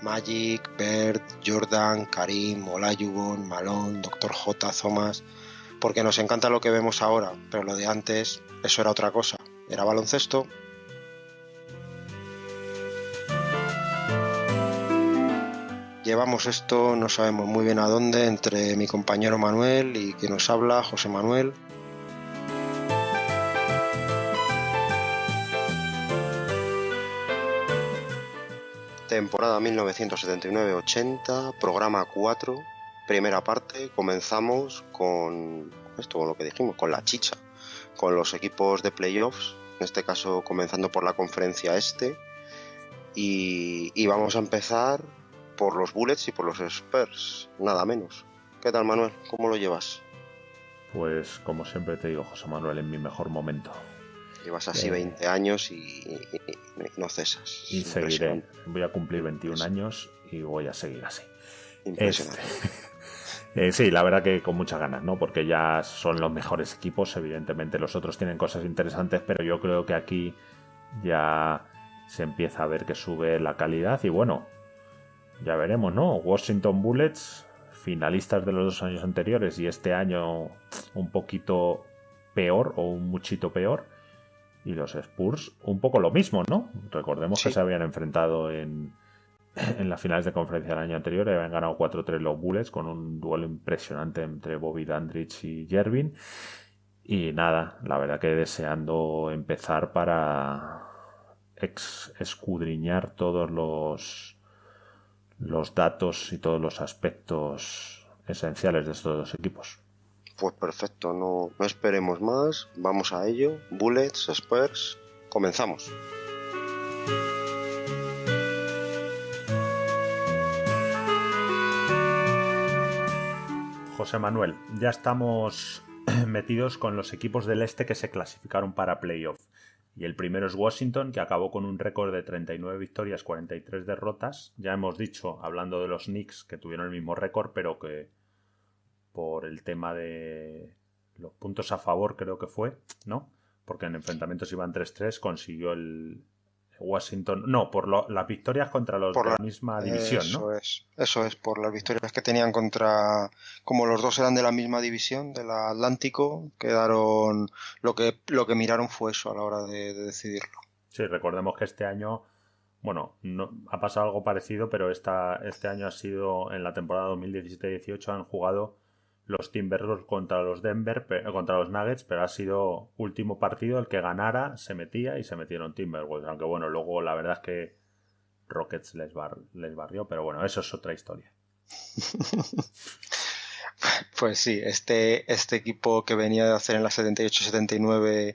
Magic, Bird, Jordan, Karim, Olajuwon, Malone, Dr. J, Thomas, porque nos encanta lo que vemos ahora, pero lo de antes, eso era otra cosa, era baloncesto. Llevamos esto, no sabemos muy bien a dónde, entre mi compañero Manuel y quien nos habla, José Manuel. Temporada 1979-80, programa 4, primera parte. Comenzamos con esto, con lo que dijimos, con la chicha, con los equipos de playoffs, en este caso comenzando por la conferencia este, y vamos a empezar por los Bullets y por los Spurs, nada menos. ¿Qué tal, Manuel? ¿Cómo lo llevas? Pues como siempre te digo, José Manuel, en mi mejor momento. Llevas así 20 años y no cesas. Y seguiré. Voy a cumplir 21 años y voy a seguir así. Impresionante. Sí, la verdad que con muchas ganas, ¿no? Porque ya son los mejores equipos. Evidentemente los otros tienen cosas interesantes, pero yo creo que aquí ya se empieza a ver que sube la calidad y bueno, ya veremos, ¿no? Washington Bullets, finalistas de los 2 años anteriores y este año un poquito peor o un muchito peor. Y los Spurs un poco lo mismo, ¿no? Recordemos que se habían enfrentado en las finales de conferencia del año anterior y habían ganado 4-3 los Bullets con un duelo impresionante entre Bobby Dandridge y Jervin. Y nada, la verdad que deseando empezar para escudriñar todos los datos y todos los aspectos esenciales de estos dos equipos. Pues perfecto, no esperemos más, vamos a ello. Bullets, Spurs, comenzamos. José Manuel, ya estamos metidos con los equipos del este que se clasificaron para playoff. Y el primero es Washington, que acabó con un récord de 39 victorias, 43 derrotas. Ya hemos dicho, hablando de los Knicks, que tuvieron el mismo récord, pero que por el tema de los puntos a favor creo que fue, ¿no? Porque en enfrentamientos iban 3-3, consiguió el Washington... No, por las victorias contra los de la misma división, ¿no? Eso es, por las victorias que tenían contra... Como los dos eran de la misma división, del Atlántico, quedaron... Lo que miraron fue eso a la hora de decidirlo. Sí, recordemos que este año... Bueno, no, ha pasado algo parecido, pero este año ha sido, en la temporada 2017-18, han jugado los Timberwolves contra los contra los Nuggets, pero ha sido último partido, el que ganara se metía y se metieron Timberwolves, aunque bueno, luego la verdad es que Rockets les barrió, pero bueno, eso es otra historia. Pues sí, este equipo que venía de hacer en la 78-79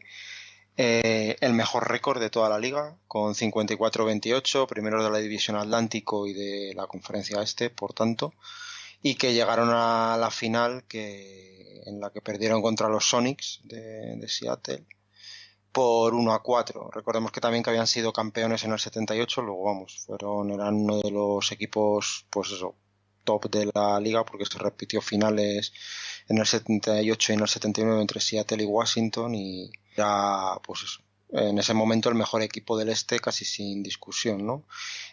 el mejor récord de toda la liga, con 54-28, primeros de la división Atlántico y de la conferencia este, por tanto, y que llegaron a la final en la que perdieron contra los Sonics de Seattle por 1-4. Recordemos que también que habían sido campeones en el 78, luego eran uno de los equipos, pues eso, top de la liga, porque se repitió finales en el 78 y en el 79 entre Seattle y Washington, y ya, pues eso, en ese momento el mejor equipo del este casi sin discusión, ¿no?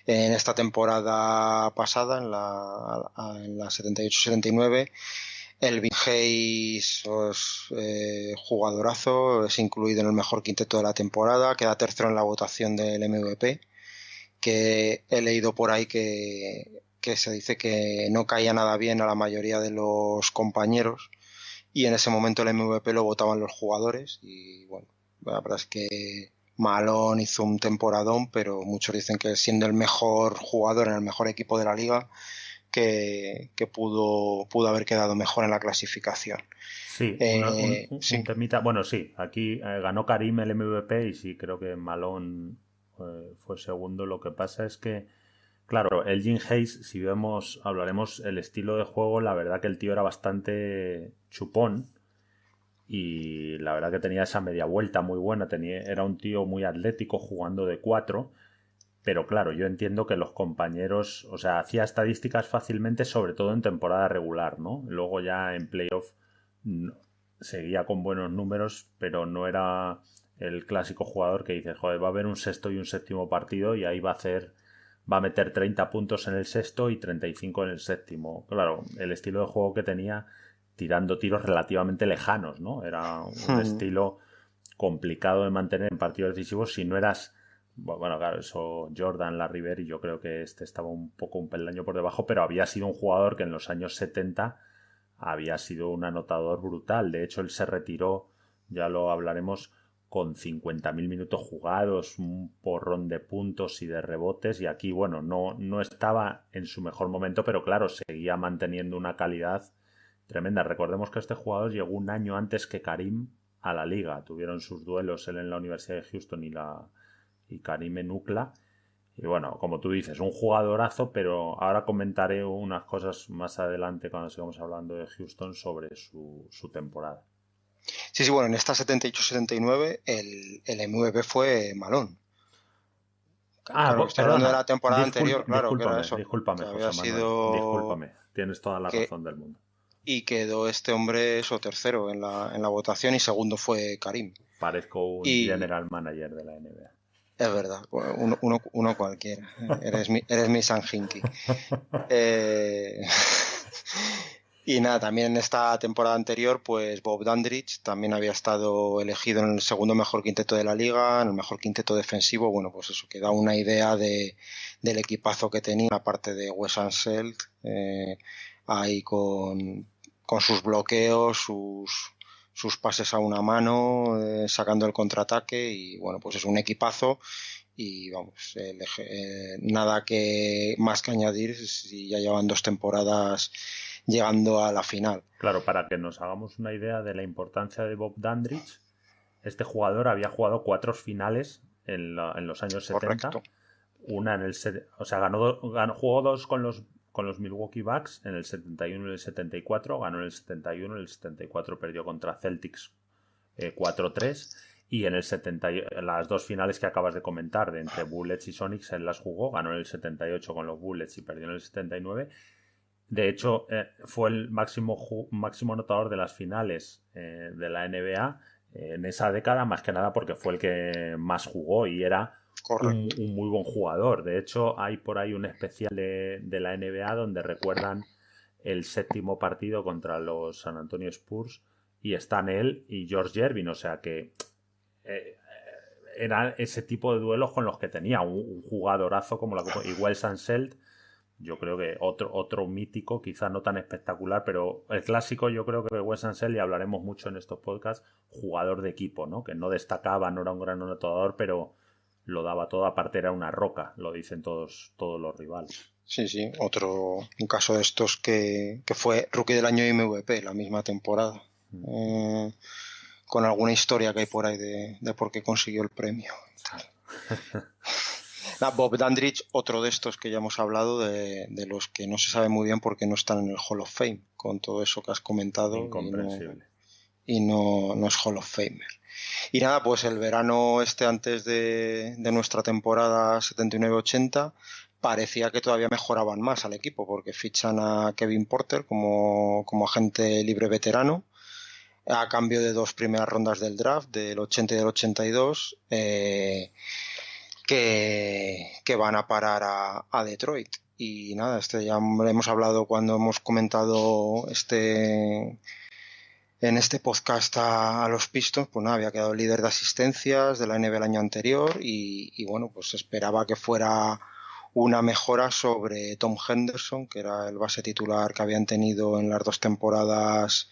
En esta temporada pasada, en la 78-79, Elvin Hayes, jugadorazo, es incluido en el mejor quinteto de la temporada, queda tercero en la votación del MVP, que he leído por ahí que se dice que no caía nada bien a la mayoría de los compañeros, y en ese momento el MVP lo votaban los jugadores, y bueno, la verdad es que Malone hizo un temporadón, pero muchos dicen que siendo el mejor jugador en el mejor equipo de la liga, que pudo haber quedado mejor en la clasificación. Sí, un temita. Bueno, sí, aquí ganó Karim el MVP y sí, creo que Malone fue segundo. Lo que pasa es que, claro, Elgin Hayes, si hablaremos el estilo de juego, la verdad que el tío era bastante chupón y la verdad que tenía esa media vuelta muy buena, era un tío muy atlético jugando de 4, pero claro, yo entiendo que los compañeros, o sea, hacía estadísticas fácilmente, sobre todo en temporada regular, ¿no? Luego ya en playoff seguía con buenos números, pero no era el clásico jugador que dice, joder, va a haber un sexto y un séptimo partido y ahí va a hacer va a meter 30 puntos en el sexto y 35 en el séptimo. Claro, el estilo de juego que tenía, tirando tiros relativamente lejanos, ¿no? Era un estilo complicado de mantener en partidos decisivos si no eras... Bueno, claro, eso Jordan, Larry Bird, y yo creo que este estaba un peldaño por debajo, pero había sido un jugador que en los años 70 había sido un anotador brutal. De hecho, él se retiró, ya lo hablaremos, con 50.000 minutos jugados, un porrón de puntos y de rebotes, y aquí, bueno, no estaba en su mejor momento, pero claro, seguía manteniendo una calidad tremenda. Recordemos que este jugador llegó un año antes que Karim a la liga. Tuvieron sus duelos él en la Universidad de Houston y Karim en UCLA. Y bueno, como tú dices, un jugadorazo, pero ahora comentaré unas cosas más adelante cuando sigamos hablando de Houston sobre su temporada. Sí, bueno, en esta 78-79 el MVP fue Malone. Claro, estoy hablando de la temporada anterior, claro, que era eso. Discúlpame, que José Manuel, discúlpame, tienes toda la razón del mundo. Y quedó este hombre tercero en la votación y segundo fue Karim. Parezco un general manager de la NBA. Es verdad, uno cualquiera. Eres mi Sanjinki. Y nada, también en esta temporada anterior, pues Bob Dandridge también había estado elegido en el segundo mejor quinteto de la liga, en el mejor quinteto defensivo. Bueno, pues eso, que da una idea del equipazo que tenía, aparte de Wes Unseld, ahí con sus bloqueos, sus pases a una mano, sacando el contraataque, y bueno, pues es un equipazo. Y vamos, nada que más que añadir si ya llevan 2 temporadas llegando a la final. Claro, para que nos hagamos una idea de la importancia de Bob Dandridge, este jugador había jugado 4 finales en los años 70. Correcto. Una en el... O sea, jugó 2 con los Milwaukee Bucks en el 71 y el 74, ganó en el 71, en el 74 perdió contra Celtics 4-3, y en el 70, las 2 finales que acabas de comentar, de entre Bullets y Sonics, él las jugó, ganó en el 78 con los Bullets y perdió en el 79. De hecho, fue el máximo anotador de las finales de la NBA en esa década, más que nada porque fue el que más jugó y era un muy buen jugador. De hecho, hay por ahí un especial de la NBA donde recuerdan el 7º partido contra los San Antonio Spurs y están él y George Gervin, o sea que era ese tipo de duelos con los que tenía un jugadorazo como y Wes Unseld. Yo creo que otro mítico, quizás no tan espectacular, pero el clásico, yo creo que Wes Unseld, y hablaremos mucho en estos podcasts, jugador de equipo, ¿no? Que no destacaba, no era un gran anotador, pero lo daba todo, aparte era una roca, lo dicen todos los rivales. Sí, un caso de estos que fue Rookie del Año y MVP la misma temporada. Con alguna historia que hay por ahí de por qué consiguió el premio. Bob Dandridge, otro de estos que ya hemos hablado, de los que no se sabe muy bien por qué no están en el Hall of Fame, con todo eso que has comentado. Incomprensible. Y no es Hall of Famer. Y nada, pues el verano antes de nuestra temporada 79-80 parecía que todavía mejoraban más al equipo, porque fichan a Kevin Porter como agente libre veterano, a cambio de 2 primeras rondas del draft, del 80 y del 82, que van a parar a Detroit. Y nada, ya hemos hablado cuando hemos comentado en este podcast a los Pistons, pues nada, había quedado líder de asistencias de la NBA el año anterior y bueno, pues se esperaba que fuera una mejora sobre Tom Henderson, que era el base titular que habían tenido en las 2 temporadas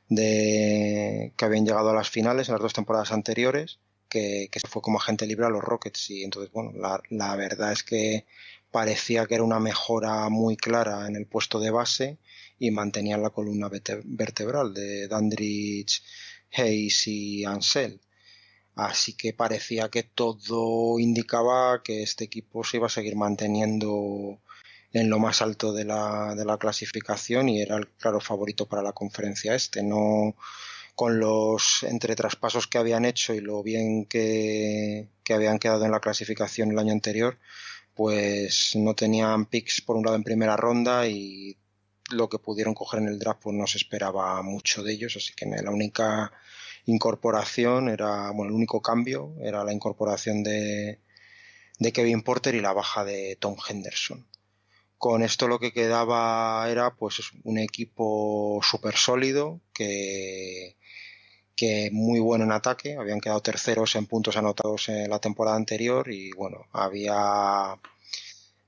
que habían llegado a las finales, en las 2 temporadas anteriores, que se fue como agente libre a los Rockets. Y entonces, bueno, la verdad es que parecía que era una mejora muy clara en el puesto de base y mantenían la columna vertebral de Dandridge, Hayes y Unseld. Así que parecía que todo indicaba que este equipo se iba a seguir manteniendo en lo más alto de la clasificación y era el claro favorito para la conferencia no con los entretraspasos que habían hecho y lo bien que habían quedado en la clasificación el año anterior, pues no tenían picks por un lado en primera ronda y lo que pudieron coger en el draft pues no se esperaba mucho de ellos, así que la única incorporación el único cambio era la incorporación de de Kevin Porter y la baja de Tom Henderson. Con esto lo que quedaba era pues un equipo súper sólido que muy bueno en ataque, habían quedado terceros en puntos anotados en la temporada anterior y bueno, había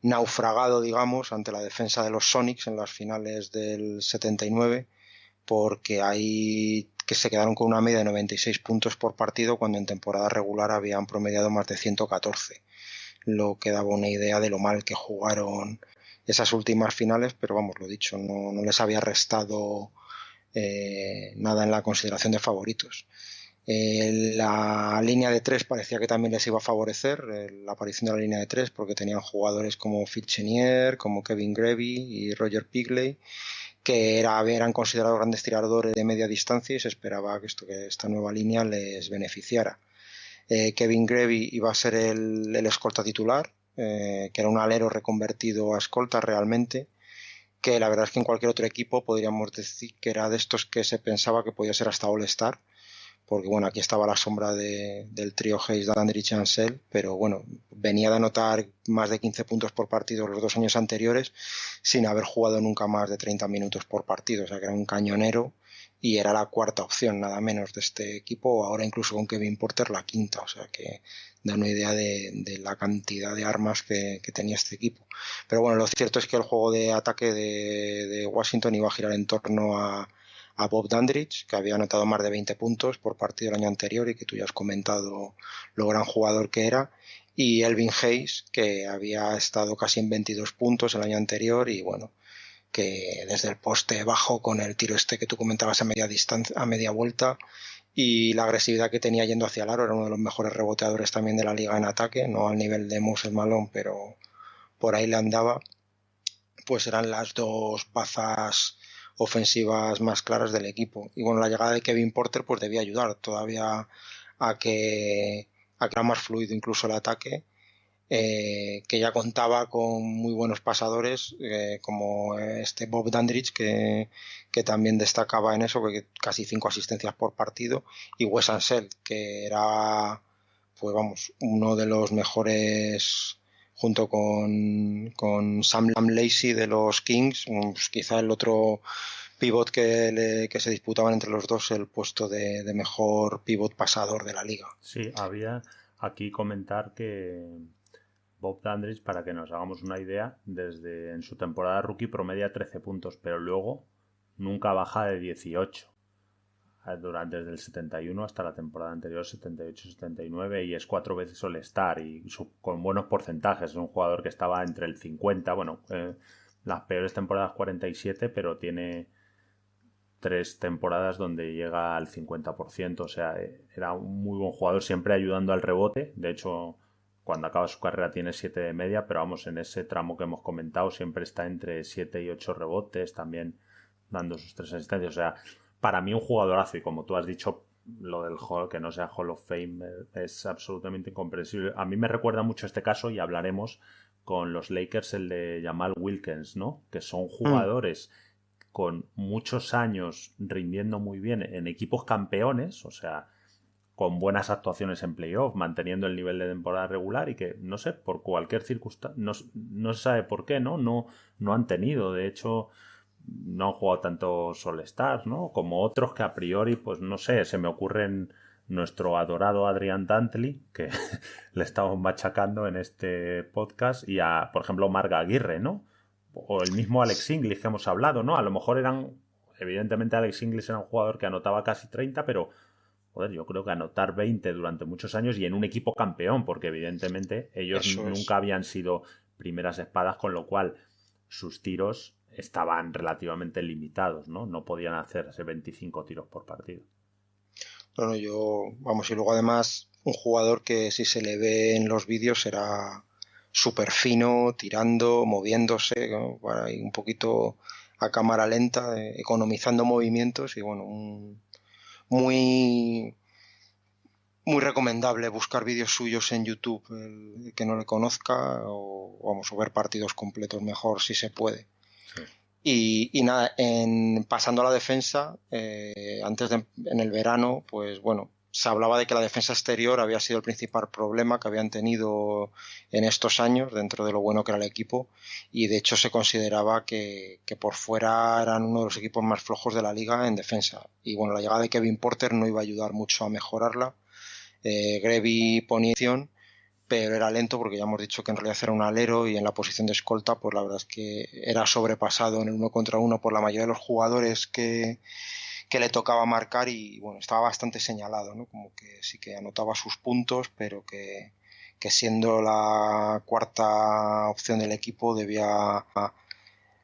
naufragado, digamos, ante la defensa de los Sonics en las finales del 79, porque ahí que se quedaron con una media de 96 puntos por partido cuando en temporada regular habían promediado más de 114, lo que daba una idea de lo mal que jugaron esas últimas finales, pero vamos, lo dicho, no les había restado nada en la consideración de favoritos. La línea de 3 parecía que también les iba a favorecer la aparición de la línea de 3 porque tenían jugadores como Phil Chenier, como Kevin Grevy y Roger Pigley que eran considerados grandes tiradores de media distancia y se esperaba que esta nueva línea les beneficiara. Kevin Grevy iba a ser el escolta titular, que era un alero reconvertido a escolta realmente, que la verdad es que en cualquier otro equipo podríamos decir que era de estos que se pensaba que podía ser hasta All-Star, porque bueno, aquí estaba la sombra del trío Hayes, Dandridge y Ansel, pero bueno, venía de anotar más de 15 puntos por partido los 2 años anteriores sin haber jugado nunca más de 30 minutos por partido, o sea que era un cañonero y era la cuarta opción nada menos de este equipo, ahora incluso con Kevin Porter la quinta, o sea que da una idea de la cantidad de armas que tenía este equipo. Pero bueno, lo cierto es que el juego de ataque de Washington iba a girar en torno a Bob Dandridge, que había anotado más de 20 puntos por partido el año anterior y que tú ya has comentado lo gran jugador que era, y Elvin Hayes, que había estado casi en 22 puntos el año anterior y bueno, que desde el poste bajo con el tiro que tú comentabas a media distancia, a media vuelta, y la agresividad que tenía yendo hacia el aro, era uno de los mejores reboteadores también de la liga en ataque, no al nivel de Moses Malone, pero por ahí le andaba. Pues eran las dos bazas ofensivas más claras del equipo. Y bueno, la llegada de Kevin Porter pues debía ayudar todavía a que era más fluido incluso el ataque, que ya contaba con muy buenos pasadores como este Bob Dandridge que también destacaba en eso, porque casi 5 asistencias por partido, y Wes Unseld, que era pues vamos, uno de los mejores junto con Sam Lacey de los Kings, pues quizá el otro pivot que se disputaban entre los dos el puesto de mejor pivot pasador de la liga. Sí, había aquí comentar que Bob Dandridge, para que nos hagamos una idea, desde en su temporada rookie promedia 13 puntos, pero luego nunca baja de 18 desde el 71 hasta la temporada anterior 78-79 y es 4 veces All-Star y con buenos porcentajes. Es un jugador que estaba entre el 50, las peores temporadas 47, pero tiene 3 temporadas donde llega al 50%, o sea, era un muy buen jugador, siempre ayudando al rebote. De hecho, cuando acaba su carrera tiene 7 de media, pero vamos, en ese tramo que hemos comentado siempre está entre 7 y 8 rebotes, también dando sus 3 asistencias. O sea, para mí un jugadorazo, y como tú has dicho, lo del Hall, que no sea Hall of Fame, es absolutamente incomprensible. A mí me recuerda mucho este caso, y hablaremos con los Lakers, el de Jamal Wilkins, ¿no? Que son jugadores con muchos años rindiendo muy bien en equipos campeones, o sea, con buenas actuaciones en playoff, manteniendo el nivel de temporada regular, y que, no sé, por cualquier circunstancia, no se sabe por qué, no han tenido. De hecho, no han jugado tantos All-Stars, ¿no? Como otros que a priori, pues no sé, se me ocurren nuestro adorado Adrian Dantley, que le estamos machacando en este podcast, y a, por ejemplo, Marc Aguirre, ¿no? O el mismo Alex English que hemos hablado, ¿no? A lo mejor evidentemente Alex English era un jugador que anotaba casi 30, pero joder, yo creo que anotar 20 durante muchos años y en un equipo campeón, porque evidentemente ellos nunca habían sido primeras espadas, con lo cual sus tiros estaban relativamente limitados, ¿no? No podían hacerse 25 tiros por partido. Bueno, y luego además un jugador que si se le ve en los vídeos será súper fino, tirando, moviéndose, ¿no? Ahí un poquito a cámara lenta, economizando movimientos, y bueno, muy recomendable buscar vídeos suyos en YouTube, el que no le conozca, o ver partidos completos mejor si se puede. Sí. Y nada, pasando a la defensa, en el verano, pues bueno, se hablaba de que la defensa exterior había sido el principal problema que habían tenido en estos años dentro de lo bueno que era el equipo, y de hecho se consideraba que por fuera eran uno de los equipos más flojos de la liga en defensa. Y bueno, la llegada de Kevin Porter no iba a ayudar mucho a mejorarla. Grevy ponía acción, pero era lento porque ya hemos dicho que en realidad era un alero, y en la posición de escolta pues la verdad es que era sobrepasado en el 1 contra 1 por la mayoría de los jugadores que le tocaba marcar, y bueno, estaba bastante señalado, ¿no? Como que sí que anotaba sus puntos, pero que siendo la cuarta opción del equipo debía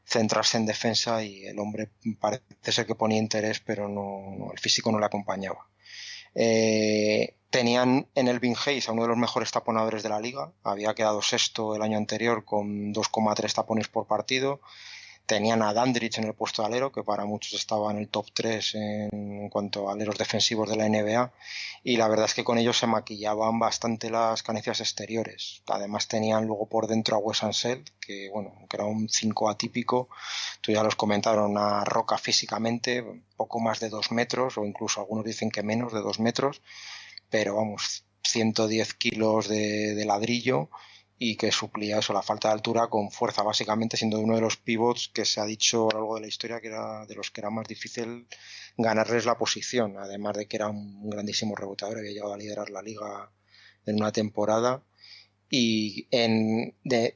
centrarse en defensa, y el hombre parece ser que ponía interés, pero no, el físico no le acompañaba. Tenían en Elvin Hayes a uno de los mejores taponadores de la liga, había quedado sexto el año anterior con 2,3 tapones por partido. Tenían a Dandridge en el puesto de alero, que para muchos estaba en el top 3 en cuanto a aleros defensivos de la NBA, y la verdad es que con ellos se maquillaban bastante las carencias exteriores. Además tenían luego por dentro a Wes Unseld, que bueno, que era un 5 atípico, tú ya los comentaron, una roca físicamente, poco más de 2 metros, o incluso algunos dicen que menos de 2 metros, pero vamos, 110 kilos de ladrillo, y que suplía eso, la falta de altura con fuerza, básicamente siendo uno de los pivots que se ha dicho a lo largo de la historia que era de los que era más difícil ganarles la posición, además de que era un grandísimo reboteador, había llegado a liderar la liga en una temporada, y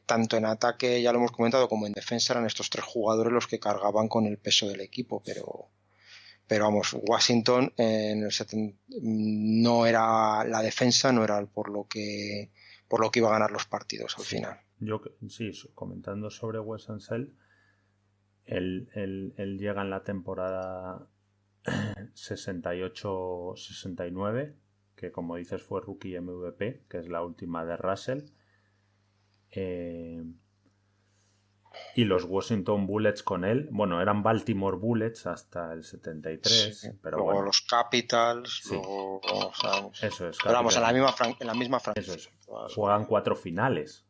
tanto en ataque, ya lo hemos comentado, como en defensa eran estos tres jugadores los que cargaban con el peso del equipo, pero vamos, Washington en el no era la defensa, no era por lo que iba a ganar los partidos al final. Sí, comentando sobre Wes Unseld, él llega en la temporada 68-69, que como dices fue rookie MVP, que es la última de Russell. Y los Washington Bullets con él, bueno, eran Baltimore Bullets hasta el 73, sí, pero luego bueno, los Capitals, sí, luego, o sea, eso es, pero vamos, en la misma eso franquicia. es. Juegan 4 finales,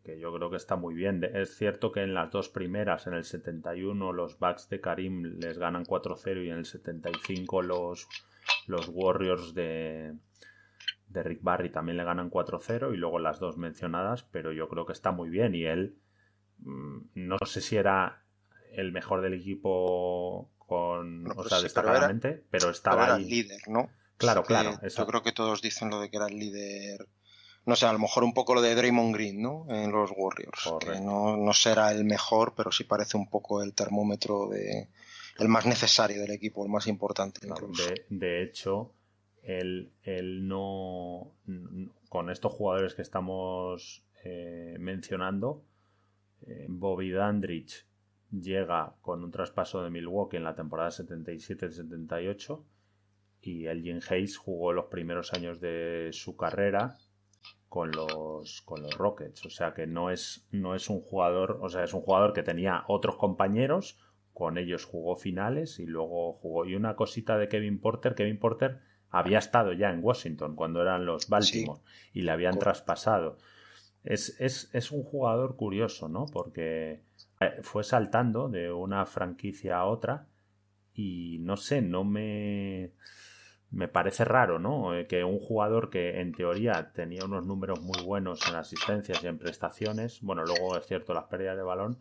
que yo creo que está muy bien. Es cierto que en las dos primeras, en el 71 los Bucks de Karim les ganan 4-0, y en el 75 los Warriors de Rick Barry también le ganan 4-0, y luego las dos mencionadas, pero yo creo que está muy bien, y él no sé si era el mejor del equipo o sea, destacadamente, pero estaba era ahí. el líder, ¿no? Claro, Sí, claro. yo creo que todos dicen lo de que era el líder. No sé, a lo mejor un poco lo de Draymond Green, ¿no? En los Warriors. Correcto. Que no será el mejor, pero sí parece un poco el termómetro el más necesario del equipo, el más importante incluso. De hecho, él no, con estos jugadores que estamos mencionando, Bobby Dandridge llega con un traspaso de Milwaukee en la temporada 77-78, y Elgin Hayes jugó los primeros años de su carrera con los Rockets, o sea que no es un jugador, o sea, es un jugador que tenía otros compañeros, con ellos jugó finales y luego jugó. Y una cosita de Kevin Porter había estado ya en Washington cuando eran los Baltimore, sí, y le habían traspasado. Es un jugador curioso, ¿no? Porque fue saltando de una franquicia a otra, y no sé, me parece raro, ¿no? Que un jugador que en teoría tenía unos números muy buenos en asistencias y en prestaciones, bueno, luego es cierto las pérdidas de balón,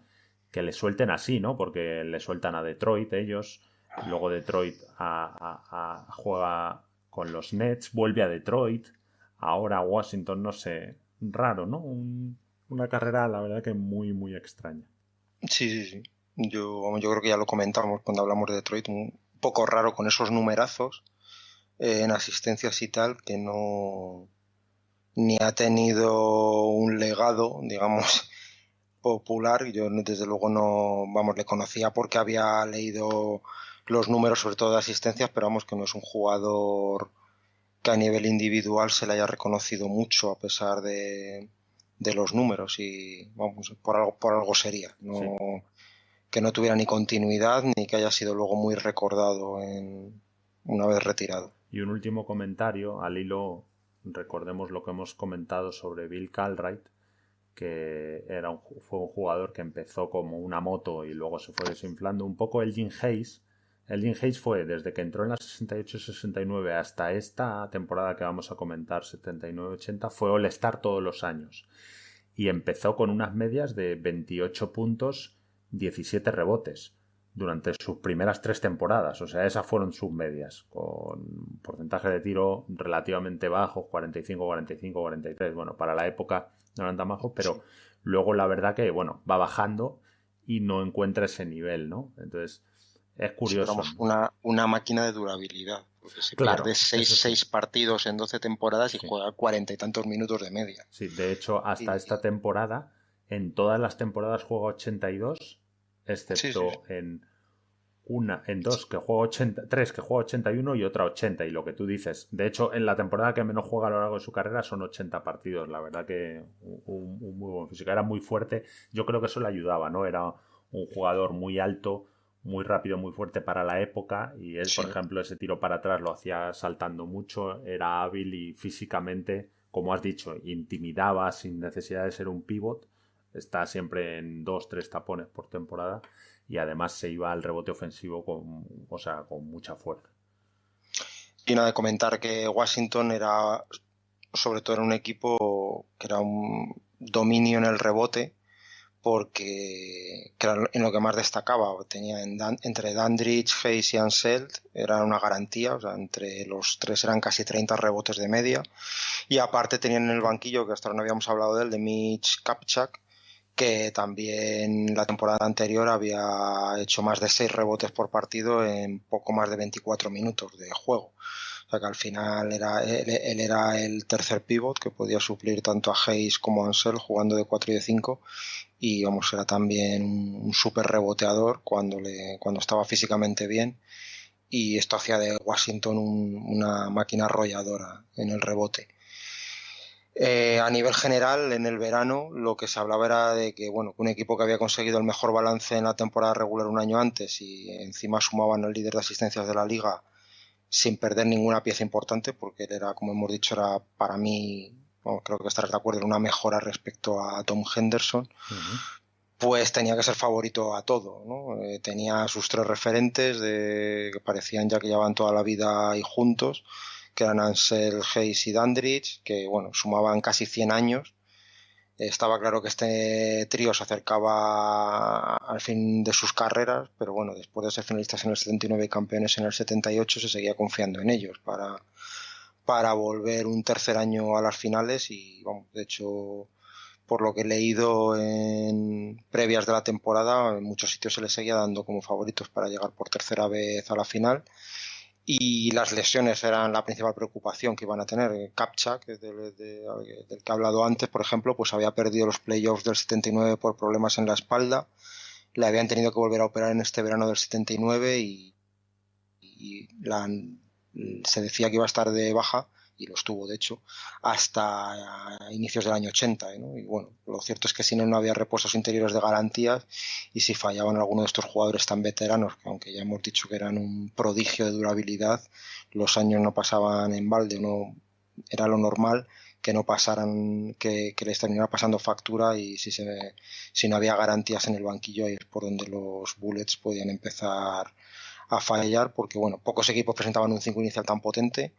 que le suelten así, ¿no? Porque le sueltan a Detroit ellos, luego Detroit juega con los Nets, vuelve a Detroit, ahora Washington, no sé, raro, ¿no? Una carrera, la verdad, que muy, muy extraña. Sí. Yo creo que ya lo comentamos cuando hablamos de Detroit, un poco raro con esos numerazos en asistencias y tal, que no ni ha tenido un legado, digamos, popular. Yo desde luego no, vamos, le conocía porque había leído los números, sobre todo de asistencias, pero vamos, que no es un jugador que a nivel individual se le haya reconocido mucho a pesar de los números, y vamos, por algo sería, no, sí, que no tuviera ni continuidad ni que haya sido luego muy recordado una vez retirado. Y un último comentario al hilo, recordemos lo que hemos comentado sobre Bill Cartwright, que fue un jugador que empezó como una moto y luego se fue desinflando. Un poco Elgin Hayes El Dean Hayes fue desde que entró en la 68-69 hasta esta temporada que vamos a comentar, 79-80, fue All-Star todos los años. Y empezó con unas medias de 28 puntos, 17 rebotes durante sus primeras 3 temporadas. O sea, esas fueron sus medias, con porcentaje de tiro relativamente bajo, 45, 45, 43. Bueno, para la época no eran tan bajos, pero luego la verdad que, bueno, va bajando y no encuentra ese nivel, ¿no? Entonces, es curioso. Sí, una máquina de durabilidad, porque se claro, pierde 6 partidos en 12 temporadas y sí. juega 40 y tantos minutos de media. Sí, de hecho, hasta esta temporada, en todas las temporadas juega 82, excepto en dos que juega 80, 3 que juega 81 y otra 80, y lo que tú dices. De hecho, en la temporada que menos juega a lo largo de su carrera son 80 partidos. La verdad que un muy buen físico. Era muy fuerte. Yo creo que eso le ayudaba, ¿no? Era un jugador muy alto, muy rápido, muy fuerte para la época, y él, por ejemplo, ese tiro para atrás lo hacía saltando mucho, era hábil y físicamente, como has dicho, intimidaba sin necesidad de ser un pivot. Está siempre en 2-3 tapones por temporada y además se iba al rebote ofensivo con mucha fuerza. Y nada, de comentar que Washington era, sobre todo, un equipo que era un dominio en el rebote, porque era en lo que más destacaba. Tenía entre Dandridge, Hayes y Anseld, era una garantía, o sea, entre los tres eran casi 30 rebotes de media, y aparte tenían en el banquillo, que hasta ahora no habíamos hablado de él, de Mitch Kupchak, que también la temporada anterior había hecho más de 6 rebotes por partido en poco más de 24 minutos de juego. O sea que al final él era el tercer pívot que podía suplir tanto a Hayes como a Ansel jugando de 4 y de 5, y vamos, era también un súper reboteador cuando estaba físicamente bien, y esto hacía de Washington una máquina arrolladora en el rebote. A nivel general, en el verano lo que se hablaba era de que, bueno, un equipo que había conseguido el mejor balance en la temporada regular un año antes y encima sumaban al líder de asistencias de la liga sin perder ninguna pieza importante, porque él era, como hemos dicho, era para mí, bueno, creo que estarás de acuerdo, en una mejora respecto a Tom Henderson. Pues tenía que ser favorito a todo, ¿no? Tenía sus 3 referentes que parecían ya que llevaban toda la vida ahí juntos, que eran Ansel, Hayes y Dandridge, que bueno, sumaban casi 100 años. Estaba claro que este trío se acercaba al fin de sus carreras, pero bueno, después de ser finalistas en el 79 y campeones en el 78, se seguía confiando en ellos para volver un tercer año a las finales, y bueno, de hecho, por lo que he leído en previas de la temporada, en muchos sitios se les seguía dando como favoritos para llegar por tercera vez a la final. Y las lesiones eran la principal preocupación que iban a tener. Kupchak, del que he hablado antes, por ejemplo, pues había perdido los playoffs del 79 por problemas en la espalda. Le habían tenido que volver a operar en este verano del 79 y se decía que iba a estar de baja, y lo estuvo de hecho hasta inicios del año 80, ¿no? Y bueno, lo cierto es que sin él no había repuestos interiores de garantías, y si fallaban algunos de estos jugadores tan veteranos, que aunque ya hemos dicho que eran un prodigio de durabilidad, los años no pasaban en balde, no era lo normal que no pasaran, que les terminara pasando factura, y si no había garantías en el banquillo, ahí es por donde los Bullets podían empezar a fallar, porque bueno, pocos equipos presentaban un 5 inicial tan potente,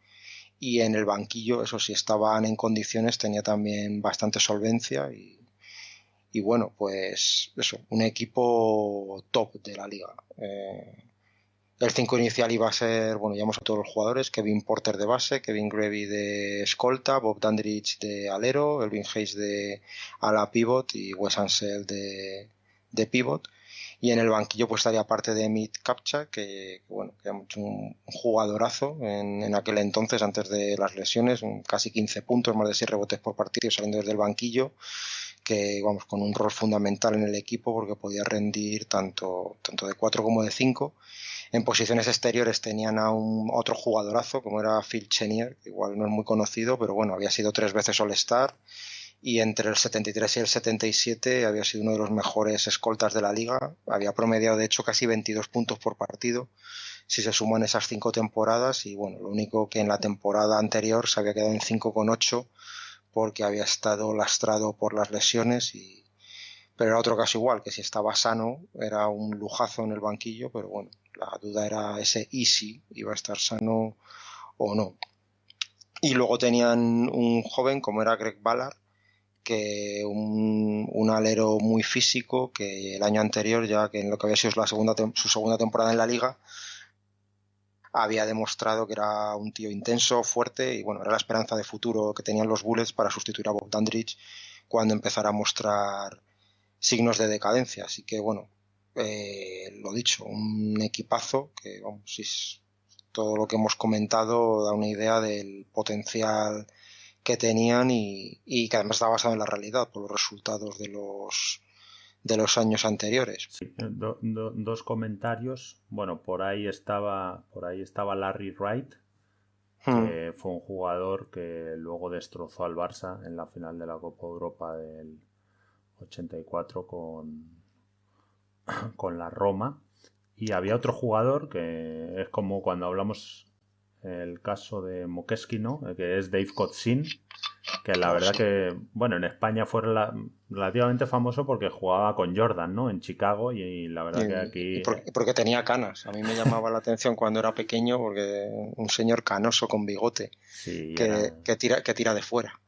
y en el banquillo, eso sí, estaban en condiciones, tenía también bastante solvencia, y bueno, pues eso, un equipo top de la liga. El 5 inicial iba a ser, bueno, llamamos a todos los jugadores: Kevin Porter de base, Kevin Grevy de escolta, Bob Dandridge de alero, Elvin Hayes de ala pivot y Wes Ansel de pivot. Y en el banquillo pues estaría parte de Mitch Kupchak, que bueno, que era un jugadorazo en aquel entonces, antes de las lesiones, casi 15 puntos, más de 6 rebotes por partido saliendo desde el banquillo, que vamos, con un rol fundamental en el equipo porque podía rendir tanto de 4 como de 5. En posiciones exteriores tenían a otro jugadorazo como era Phil Chenier, que igual no es muy conocido, pero bueno, había sido 3 veces All-Star, y entre el 73 y el 77 había sido uno de los mejores escoltas de la liga. Había promediado de hecho casi 22 puntos por partido si se suman esas 5 temporadas, y bueno, lo único que en la temporada anterior se había quedado en 5,8 porque había estado lastrado por las lesiones, pero era otro caso igual, que si estaba sano era un lujazo en el banquillo, pero bueno, La duda era ese Easy, iba a estar sano o no. Y luego tenían un joven como era Greg Ballard, que un alero muy físico, que el año anterior, ya que en lo que había sido su segunda temporada en la liga, había demostrado que era un tío intenso, fuerte, y bueno, era la esperanza de futuro que tenían los Bullets para sustituir a Bob Dandridge cuando empezara a mostrar signos de decadencia. Así que bueno, lo dicho, un equipazo que, vamos, si todo lo que hemos comentado da una idea del potencial que tenían y que además está basado en la realidad por los resultados de los años anteriores. Sí, dos comentarios. Bueno, por ahí estaba Larry Wright, que fue un jugador que luego destrozó al Barça en la final de la Copa Europa del 84 con la Roma. Y había otro jugador que es como cuando hablamos el caso de Mokeski, ¿no? Que es Dave Kotzin, que la verdad que, bueno, en España fue relativamente famoso porque jugaba con Jordan, ¿no? En Chicago y la verdad que aquí... Porque tenía canas. A mí me llamaba la atención cuando era pequeño porque un señor canoso con bigote sí, que tira de fuera.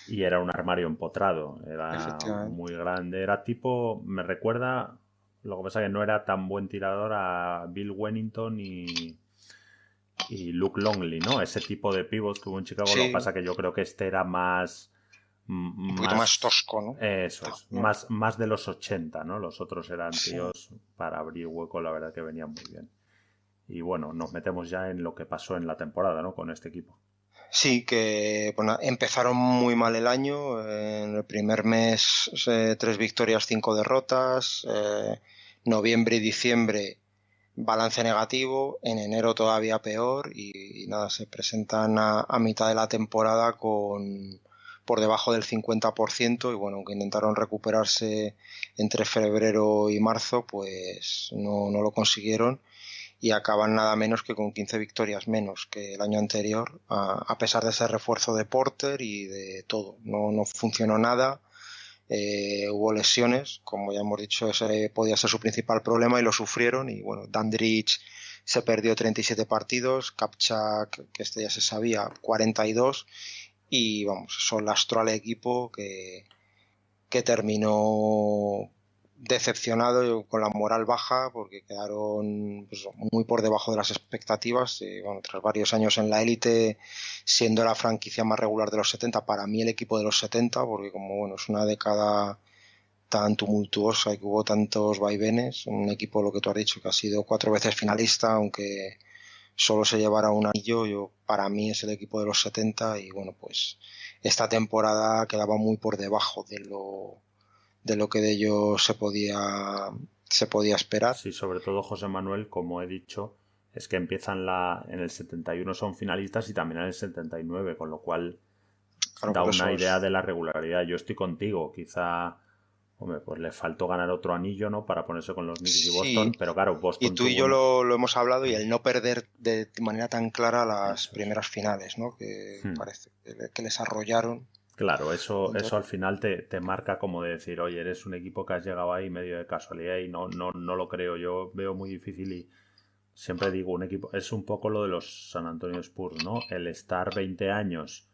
Y era un armario empotrado, era muy grande, era tipo, me recuerda, lo que pasa es que no era tan buen tirador a Bill Wennington y Luke Longley, ¿no? Ese tipo de pivots que hubo en Chicago, sí. Lo que pasa es que yo creo que este era un poquito más tosco, ¿no? Eso es, más de los 80, ¿no? Los otros eran tíos para abrir hueco, la verdad que venían muy bien. Y bueno, nos metemos ya en lo que pasó en la temporada, ¿no? Con este equipo. Sí, que bueno, empezaron muy mal el año. En el primer mes 3 victorias, 5 derrotas. Noviembre y diciembre balance negativo. En enero todavía peor. Y nada, se presentan a mitad de la temporada por debajo del 50%. Y bueno, aunque intentaron recuperarse entre febrero y marzo, pues no lo consiguieron. Y acaban nada menos que con 15 victorias menos que el año anterior, a pesar de ese refuerzo de Porter y de todo. No funcionó nada, hubo lesiones, como ya hemos dicho, ese podía ser su principal problema y lo sufrieron. Y bueno, Dandridge se perdió 37 partidos, Kapchak, que este ya se sabía, 42, y vamos, eso lastró al equipo que terminó decepcionado, con la moral baja, porque quedaron pues, muy por debajo de las expectativas. Bueno, tras varios años en la élite, siendo la franquicia más regular de los 70, para mí el equipo de los 70, porque como bueno, es una década tan tumultuosa y que hubo tantos vaivenes, un equipo, lo que tú has dicho, que ha sido 4 veces finalista, aunque solo se llevara un anillo, para mí es el equipo de los 70. Y bueno, pues esta temporada quedaba muy por debajo de lo que de ellos se podía esperar. Sí, sobre todo José Manuel, como he dicho, es que empiezan en el 71 son finalistas y también en el 79, con lo cual claro, da una idea de la regularidad. Yo estoy contigo, quizá, hombre, pues le faltó ganar otro anillo, ¿no? Para ponerse con los Knicks y Boston, pero claro, Boston... Y tú y yo lo hemos hablado, y el no perder de manera tan clara las primeras finales, ¿no? Que parece que les arrollaron. Claro, eso al final te marca como de decir, oye, eres un equipo que has llegado ahí medio de casualidad, y no lo creo. Yo veo muy difícil, y siempre digo, un equipo, es un poco lo de los San Antonio Spurs, ¿no? El estar 20 años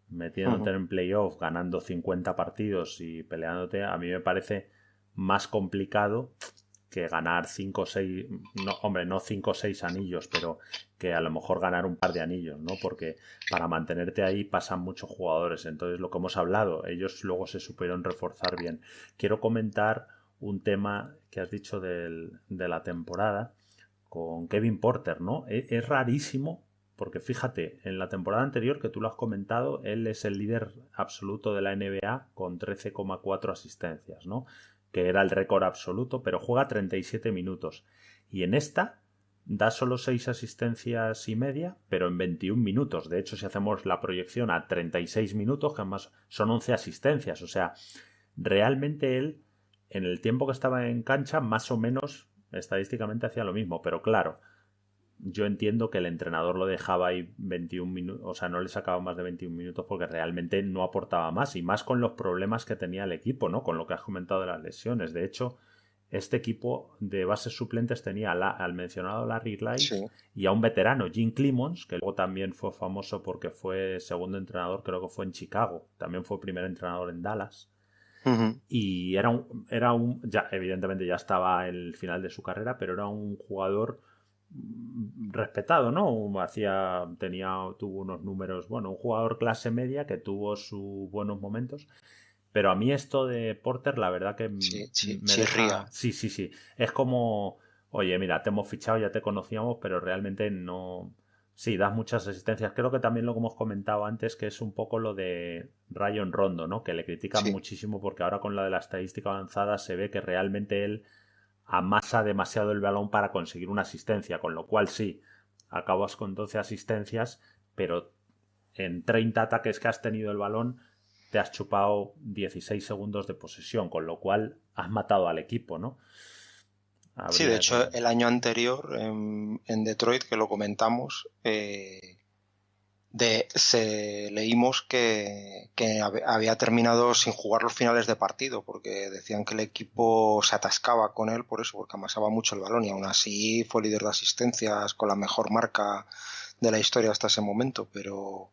metiéndote en playoff, ganando 50 partidos y peleándote, a mí me parece más complicado que ganar 5 o 6, no, hombre, no 5 o 6 anillos, pero que a lo mejor ganar un par de anillos, ¿no? Porque para mantenerte ahí pasan muchos jugadores. Entonces, lo que hemos hablado, ellos luego se supieron reforzar bien. Quiero comentar un tema que has dicho de la temporada con Kevin Porter, ¿no? Es rarísimo, porque fíjate, en la temporada anterior, que tú lo has comentado, él es el líder absoluto de la NBA con 13,4 asistencias, ¿no? Que era el récord absoluto, pero juega 37 minutos. Y en esta da solo 6 asistencias y media, pero en 21 minutos. De hecho, si hacemos la proyección a 36 minutos, que además son 11 asistencias. O sea, realmente él, en el tiempo que estaba en cancha, más o menos estadísticamente hacía lo mismo. Pero claro, yo entiendo que el entrenador lo dejaba ahí 21 minutos, o sea, no le sacaba más de 21 minutos porque realmente no aportaba más, y más con los problemas que tenía el equipo, ¿no? Con lo que has comentado de las lesiones. De hecho, este equipo de bases suplentes tenía al mencionado Larry Rice Sí. y a un veterano, Jim Clemons, que luego también fue famoso porque fue segundo entrenador, creo que fue en Chicago, también fue primer entrenador en Dallas. Ujú. Y ya, evidentemente ya estaba en el final de su carrera, pero era un jugador respetado, ¿no? Tuvo unos números, bueno, un jugador clase media que tuvo sus buenos momentos. Pero a mí esto de Porter, la verdad que Sí, me chirría. deja... Sí, sí, sí. Es como, oye, mira, te hemos fichado, ya te conocíamos, pero realmente no... Sí, das muchas asistencias. Creo que también lo que hemos comentado antes, que es un poco lo de Rayon Rondo, ¿no? Que le critican Sí. muchísimo porque ahora con la de la estadística avanzada se ve que realmente él amasa demasiado el balón para conseguir una asistencia, con lo cual sí, acabas con 12 asistencias, pero en 30 ataques que has tenido el balón te has chupado 16 segundos de posesión, con lo cual has matado al equipo, ¿no? Sí, de Habría hecho, que... el año anterior en Detroit, que lo comentamos, leímos que había terminado sin jugar los finales de partido, porque decían que el equipo se atascaba con él por eso, porque amasaba mucho el balón y aún así fue líder de asistencias con la mejor marca de la historia hasta ese momento, pero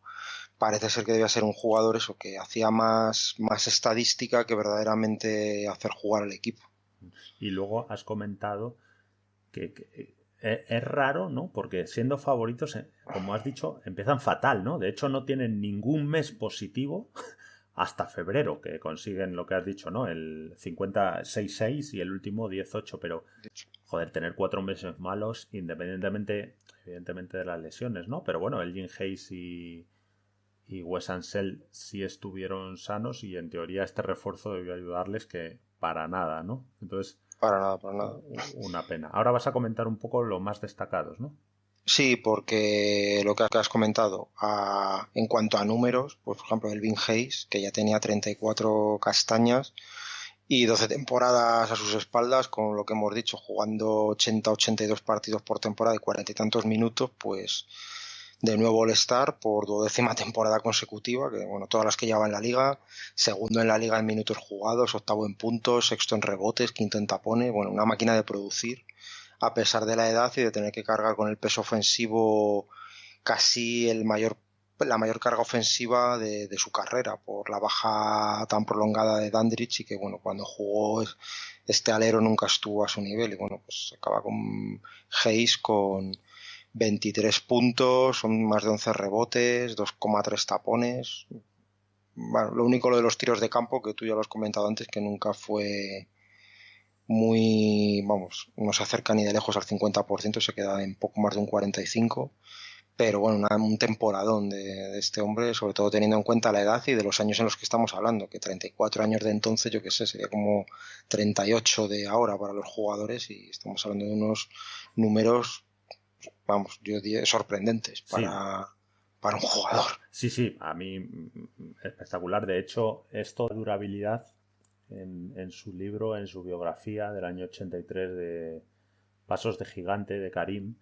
parece ser que debía ser un jugador eso, que hacía más estadística que verdaderamente hacer jugar al equipo. Y luego has comentado que es raro, ¿no? Porque siendo favoritos, como has dicho, empiezan fatal, ¿no? De hecho, no tienen ningún mes positivo hasta febrero, que consiguen lo que has dicho, ¿no? El 56-6 y el último 18, pero joder, tener 4 meses malos, evidentemente de las lesiones, ¿no? Pero bueno, el Jim Hayes y Wes Ansell sí estuvieron sanos y en teoría este refuerzo debió ayudarles, que para nada, ¿no? Entonces, Para nada, para nada. una pena. Ahora vas a comentar un poco los más destacados, ¿no? Sí, porque lo que has comentado, en cuanto a números, pues por ejemplo Elvin Hayes, que ya tenía 34 castañas y 12 temporadas a sus espaldas, con lo que hemos dicho, jugando 80-82 partidos por temporada y 40 y tantos minutos, pues de nuevo All-Star por 12ª temporada consecutiva, que bueno, todas las que llevaba en la liga, segundo en la liga en minutos jugados, octavo en puntos, sexto en rebotes, quinto en tapones, bueno, una máquina de producir a pesar de la edad y de tener que cargar con el peso ofensivo casi la mayor carga ofensiva de su carrera por la baja tan prolongada de Dandridge y que bueno, cuando jugó este alero nunca estuvo a su nivel y bueno, pues acaba con Hayes con 23 puntos, son más de 11 rebotes, 2,3 tapones. Bueno, lo único lo de los tiros de campo, que tú ya lo has comentado antes, que nunca fue vamos, no se acerca ni de lejos al 50%, se queda en poco más de un 45%, pero bueno, un temporadón de este hombre, sobre todo teniendo en cuenta la edad y de los años en los que estamos hablando, que 34 años de entonces, yo qué sé, sería como 38 de ahora para los jugadores y estamos hablando de unos números, vamos, yo diría sorprendentes Sí, para un jugador. sí, a mí espectacular. De hecho, esto de durabilidad en su libro, en su biografía del año 83 de Pasos de Gigante de Karim,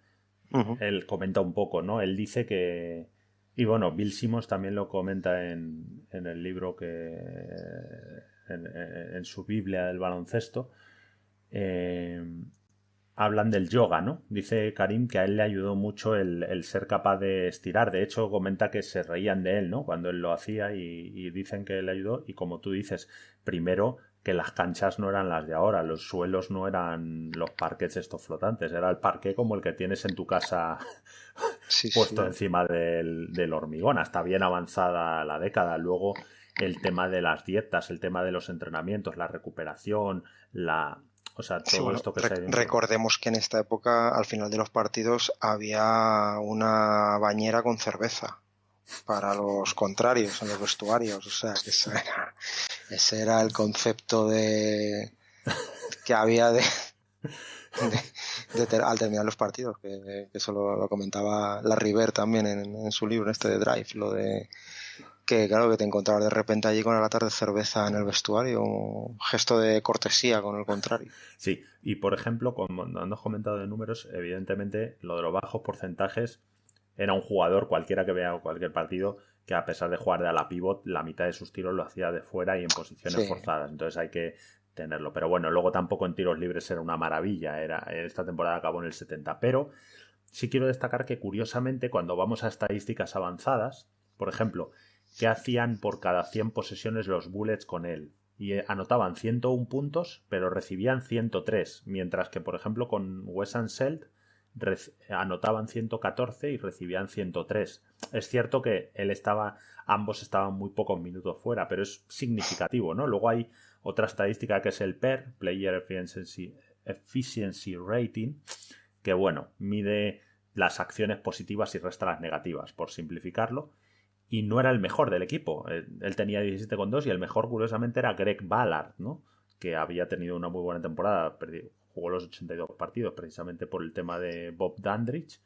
Uh-huh. él comenta un poco, ¿no? Él dice que... Y bueno, Bill Simmons también lo comenta en el libro en su Biblia del baloncesto. Hablan del yoga, ¿no? Dice Karim que a él le ayudó mucho el ser capaz de estirar. De hecho, comenta que se reían de él, ¿no? Cuando él lo hacía y dicen que le ayudó. Y como tú dices, primero que las canchas no eran las de ahora, los suelos no eran los parquets estos flotantes, era el parqué como el que tienes en tu casa Sí, puesto sí. encima del hormigón. Hasta bien avanzada la década. Luego el tema de las dietas, el tema de los entrenamientos, la recuperación, o sea, Sí, todo bueno, esto que se ha ido recordemos que en esta época, al final de los partidos, había una bañera con cerveza para los contrarios en los vestuarios. O sea, que ese era el concepto que había al terminar los partidos, que eso lo comentaba Larry Bird también en su libro este de Drive, lo de que claro, que te encontrabas de repente allí con la lata de cerveza en el vestuario, un gesto de cortesía con el contrario. Sí, y por ejemplo, como hemos comentado de números, evidentemente lo de los bajos porcentajes era un jugador, cualquiera que vea cualquier partido, que a pesar de jugar de ala pivot, la mitad de sus tiros lo hacía de fuera y en posiciones Sí. forzadas. Entonces hay que tenerlo. Pero bueno, luego tampoco en tiros libres era una maravilla. Esta temporada acabó en el 70. Pero sí quiero destacar que, curiosamente, cuando vamos a estadísticas avanzadas, por ejemplo, ¿qué hacían por cada 100 posesiones los Bullets con él? Y anotaban 101 puntos, pero recibían 103. Mientras que, por ejemplo, con Wes Unseld anotaban 114 y recibían 103. Es cierto que ambos estaban muy pocos minutos fuera, pero es significativo, ¿no? Luego hay otra estadística que es el PER, Player Efficiency Rating, que bueno, mide las acciones positivas y resta las negativas, por simplificarlo, y no era el mejor del equipo. Él tenía 17,2 y el mejor, curiosamente, era Greg Ballard, ¿no? Que había tenido una muy buena temporada, jugó los 82 partidos precisamente por el tema de Bob Dandridge,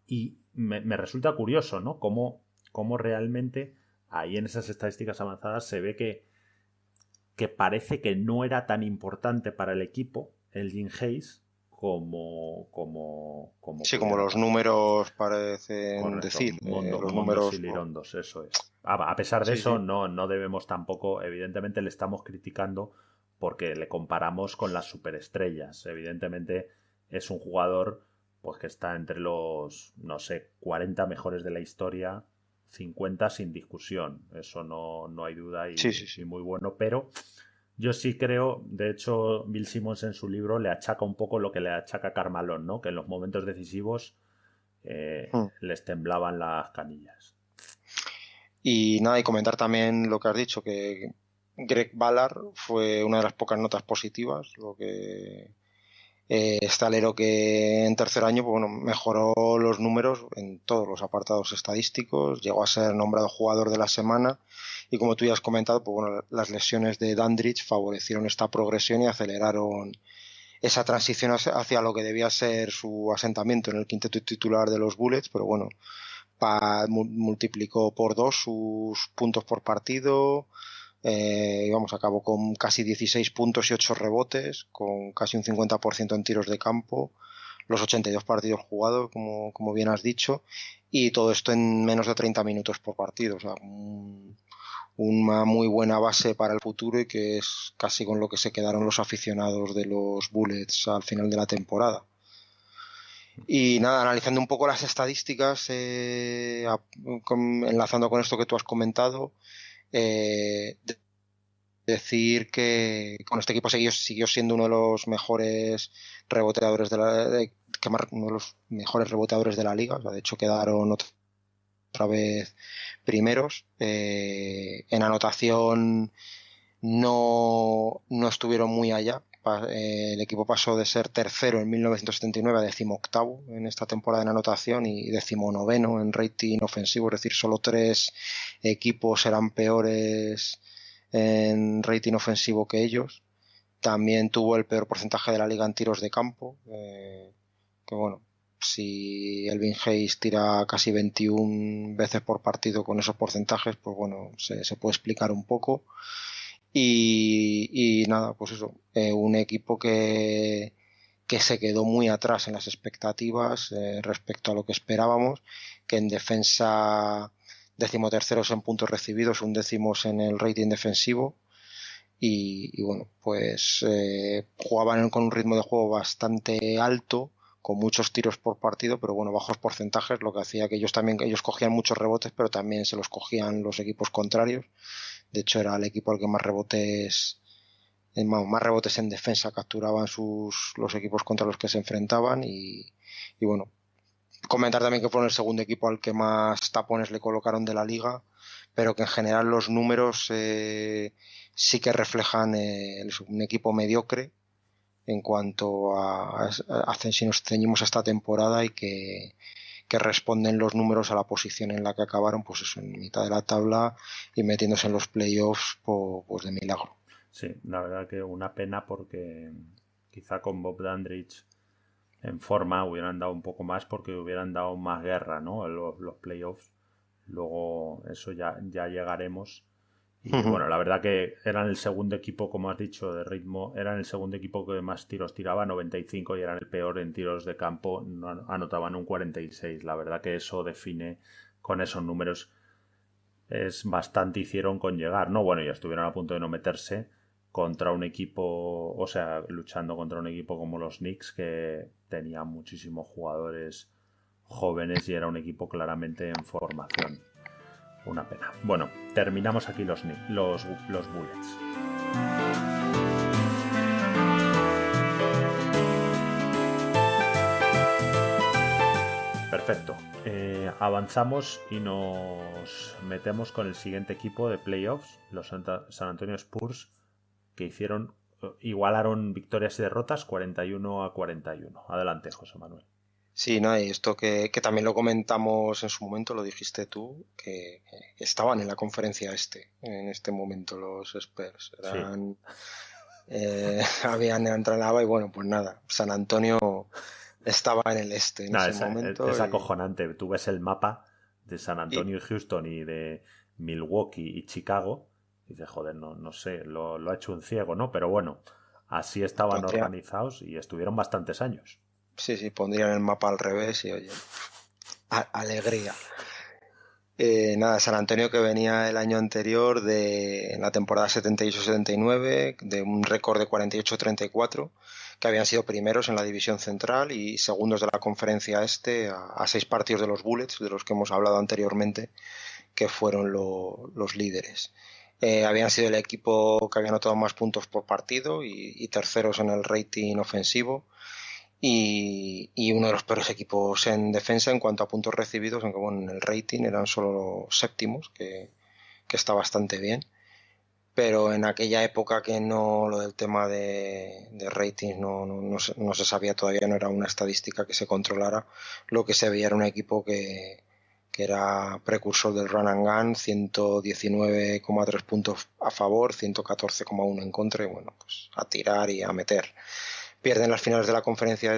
y me resulta curioso, ¿no? Cómo realmente ahí en esas estadísticas avanzadas se ve que parece que no era tan importante para el equipo Elgin Hayes como sí, como los números parecen correcto, decir. Los Mondos números y Lirondos, eso es. A pesar de eso, sí. No debemos tampoco, evidentemente le estamos criticando porque le comparamos con las superestrellas. Evidentemente es un jugador pues que está entre los, no sé, 40 mejores de la historia, 50 sin discusión. Eso no hay duda y, sí. Y muy bueno, pero yo sí creo, de hecho, Bill Simmons en su libro le achaca un poco lo que le achaca a Karl, ¿no? Que en los momentos decisivos les temblaban las canillas. Y nada, y comentar también lo que has dicho, que Greg Ballard fue una de las pocas notas positivas, lo que este alero que en tercer año pues bueno, mejoró los números en todos los apartados estadísticos, llegó a ser nombrado jugador de la semana y como tú ya has comentado, pues bueno, las lesiones de Dandridge favorecieron esta progresión y aceleraron esa transición hacia lo que debía ser su asentamiento en el quinteto titular de los Bullets, pero bueno, multiplicó por 2 sus puntos por partido, acabó con casi 16 puntos y 8 rebotes, con casi un 50% en tiros de campo, los 82 partidos jugados, como bien has dicho, y todo esto en menos de 30 minutos por partido, o sea, una muy buena base para el futuro y que es casi con lo que se quedaron los aficionados de los Bullets al final de la temporada. Y nada, analizando un poco las estadísticas, enlazando con esto que tú has comentado, decir que con este equipo siguió siendo uno de los mejores reboteadores uno de los mejores reboteadores de la liga. O sea, de hecho quedaron otra vez primeros. En anotación no estuvieron muy allá. El equipo pasó de ser tercero en 1979 a 18º en esta temporada en anotación y 19º en rating ofensivo, es decir, solo 3 equipos eran peores en rating ofensivo que ellos. También tuvo el peor porcentaje de la liga en tiros de campo, que bueno, si Elvin Hayes tira casi 21 veces por partido con esos porcentajes, pues bueno, se puede explicar un poco. Y nada, pues eso, un equipo que se quedó muy atrás en las expectativas respecto a lo que esperábamos, que en defensa 13º en puntos recibidos, 11º en el rating defensivo y bueno, pues jugaban con un ritmo de juego bastante alto, con muchos tiros por partido, pero bueno, bajos porcentajes, lo que hacía que ellos cogían muchos rebotes, pero también se los cogían los equipos contrarios. De hecho, era el equipo al que más rebotes en defensa capturaban los equipos contra los que se enfrentaban y bueno, comentar también que fueron el segundo equipo al que más tapones le colocaron de la liga, pero que en general los números sí que reflejan un equipo mediocre en cuanto a si nos ceñimos a esta temporada y que responden los números a la posición en la que acabaron, pues eso, en mitad de la tabla y metiéndose en los playoffs pues de milagro. Sí, la verdad que una pena porque quizá con Bob Dandridge en forma hubieran dado un poco más porque hubieran dado más guerra, ¿no? Los playoffs. Luego eso ya llegaremos. Y bueno, la verdad que eran el segundo equipo, como has dicho, de ritmo, eran el segundo equipo que más tiros tiraba, 95, y eran el peor en tiros de campo, anotaban un 46. La verdad que eso define, con esos números, es bastante hicieron con llegar, ¿no? Bueno, ya estuvieron a punto de no meterse contra un equipo, o sea, luchando contra un equipo como los Knicks, que tenía muchísimos jugadores jóvenes y era un equipo claramente en formación. Una pena. Bueno, terminamos aquí los Bullets. Perfecto. Avanzamos y nos metemos con el siguiente equipo de playoffs, los San Antonio Spurs, que igualaron victorias y derrotas 41-41. Adelante, José Manuel. Sí, no, y esto que también lo comentamos en su momento, lo dijiste tú, que estaban en la conferencia en este momento los Spurs. Eran, sí. Habían entrenado y bueno, pues nada, San Antonio estaba en el este en ese momento. Es acojonante. Tú ves el mapa de San Antonio y Houston y de Milwaukee y Chicago y dices, joder, no sé, lo ha hecho un ciego, ¿no? Pero bueno, así estaban organizados y estuvieron bastantes años. Sí, pondrían el mapa al revés y oye, alegría. Nada, San Antonio que venía el año anterior en la temporada 78-79 de un récord de 48-34, que habían sido primeros en la división central y segundos de la conferencia a 6 partidos de los Bullets, de los que hemos hablado anteriormente, que fueron los líderes. Habían sido el equipo que había anotado más puntos por partido y terceros en el rating ofensivo. Y uno de los peores equipos en defensa en cuanto a puntos recibidos, aunque bueno, en el rating eran solo séptimos, que está bastante bien. Pero en aquella época que lo del tema de ratings no se sabía todavía, no era una estadística que se controlara, lo que se veía era un equipo que era precursor del run and gun, 119,3 puntos a favor, 114,1 en contra, y bueno, pues a tirar y a meter. Pierden las finales de la conferencia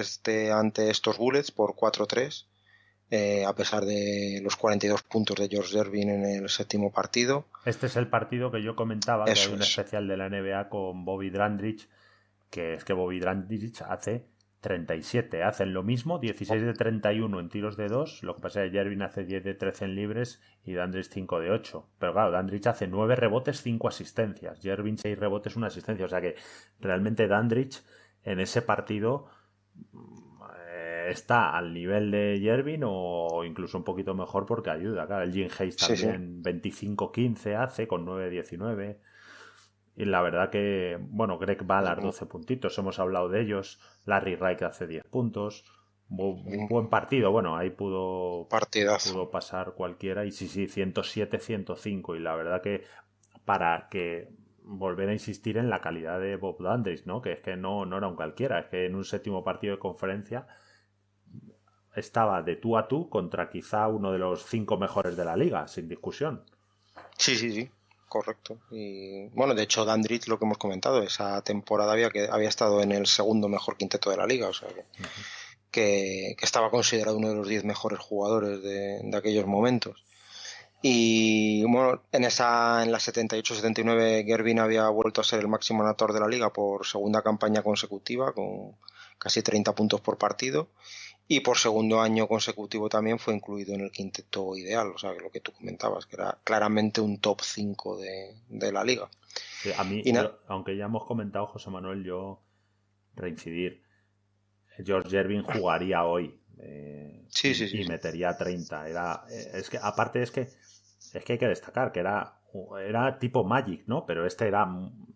ante estos Bullets por 4-3, a pesar de los 42 puntos de George Gervin en el séptimo partido. Este es el partido que yo comentaba, que hay un especial de la NBA con Bobby Dandridge, que es que Bobby Dandridge hace 37, hacen lo mismo, 16 de 31 en tiros de 2, lo que pasa es que Gervin hace 10 de 13 en libres y Dandridge 5 de 8. Pero claro, Dandridge hace 9 rebotes, 5 asistencias, Gervin 6 rebotes, 1 asistencia, o sea que realmente Dandridge en ese partido está al nivel de Gervin o incluso un poquito mejor porque ayuda. Claro, el Jim Hayes también 25-15 hace con 9-19. Y la verdad que, bueno, Greg Ballard 12 puntitos, hemos hablado de ellos. Larry Wright hace 10 puntos. Un buen partido, bueno, ahí pudo pasar cualquiera. Y sí, 107-105. Y la verdad que para que volver a insistir en la calidad de Bob Dandridge, ¿no? Que es que no era un cualquiera, es que en un séptimo partido de conferencia estaba de tú a tú contra quizá uno de los 5 mejores de la liga, sin discusión. Sí, correcto. Y bueno, de hecho Dandridge, lo que hemos comentado, esa temporada había estado en el segundo mejor quinteto de la liga, o sea que estaba considerado uno de los 10 mejores jugadores de aquellos momentos. Y bueno, en la 78-79 Gervin había vuelto a ser el máximo anotador de la liga por segunda campaña consecutiva, con casi 30 puntos por partido, y por segundo año consecutivo también fue incluido en el quinteto ideal, o sea, lo que tú comentabas, que era claramente un top 5 de la liga. Sí, a mí, aunque ya hemos comentado, José Manuel, yo reincidir, George Gervin jugaría hoy y metería 30. Es que aparte es que hay que destacar que era tipo Magic, ¿no? Pero era,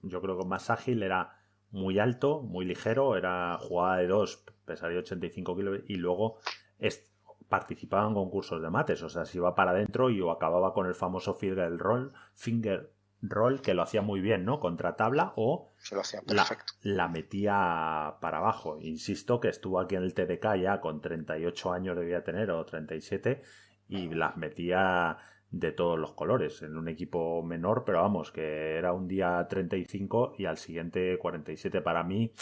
yo creo que más ágil, era muy alto, muy ligero, era jugada de 2, pesaría 85 kilos y luego participaba en concursos de mates, o sea, se iba para adentro y acababa con el famoso finger roll, que lo hacía muy bien, ¿no? Contra tabla o se lo hacía perfecto. La metía para abajo. Insisto que estuvo aquí en el TDK ya con 38 años debía tener o 37 y las metía de todos los colores en un equipo menor, pero vamos, que era un día 35 y al siguiente 47. Para mí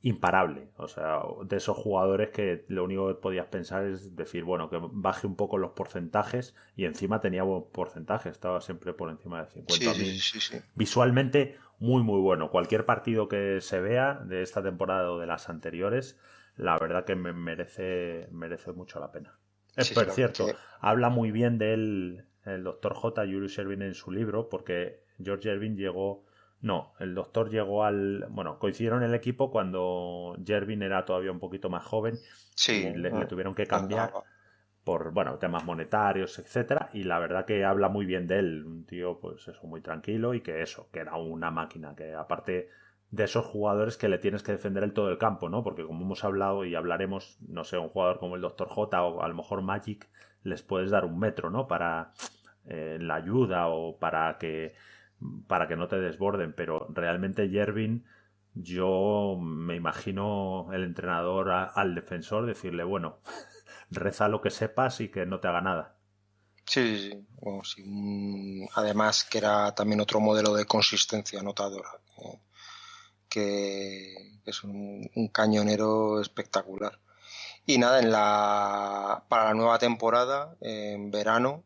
imparable, o sea, de esos jugadores que lo único que podías pensar es decir, bueno, que baje un poco los porcentajes y encima tenía buen porcentaje, estaba siempre por encima de 50. Sí. Visualmente muy muy bueno, cualquier partido que se vea de esta temporada o de las anteriores, la verdad que me merece mucho la pena. Por cierto, habla muy bien de él el Dr. J. Julius Erving en su libro, porque George Erving No, el doctor llegó Bueno, coincidieron en el equipo cuando Jervin era todavía un poquito más joven Sí, y le tuvieron que cambiar andaba. por, bueno, temas monetarios, etcétera, y la verdad que habla muy bien de él, un tío, pues eso, muy tranquilo y que eso, que era una máquina, que aparte de esos jugadores que le tienes que defender el todo el campo, ¿no? Porque como hemos hablado y hablaremos, no sé, un jugador como el Doctor J o a lo mejor Magic, les puedes dar un metro, ¿no? Para la ayuda o para que no te desborden, pero realmente Jervin, yo me imagino el entrenador al defensor decirle, bueno, reza lo que sepas y que no te haga nada. Sí, sí, sí. Bueno, sí, además que era también otro modelo de consistencia anotadora, que es un cañonero espectacular. Y nada, para la nueva temporada, en verano,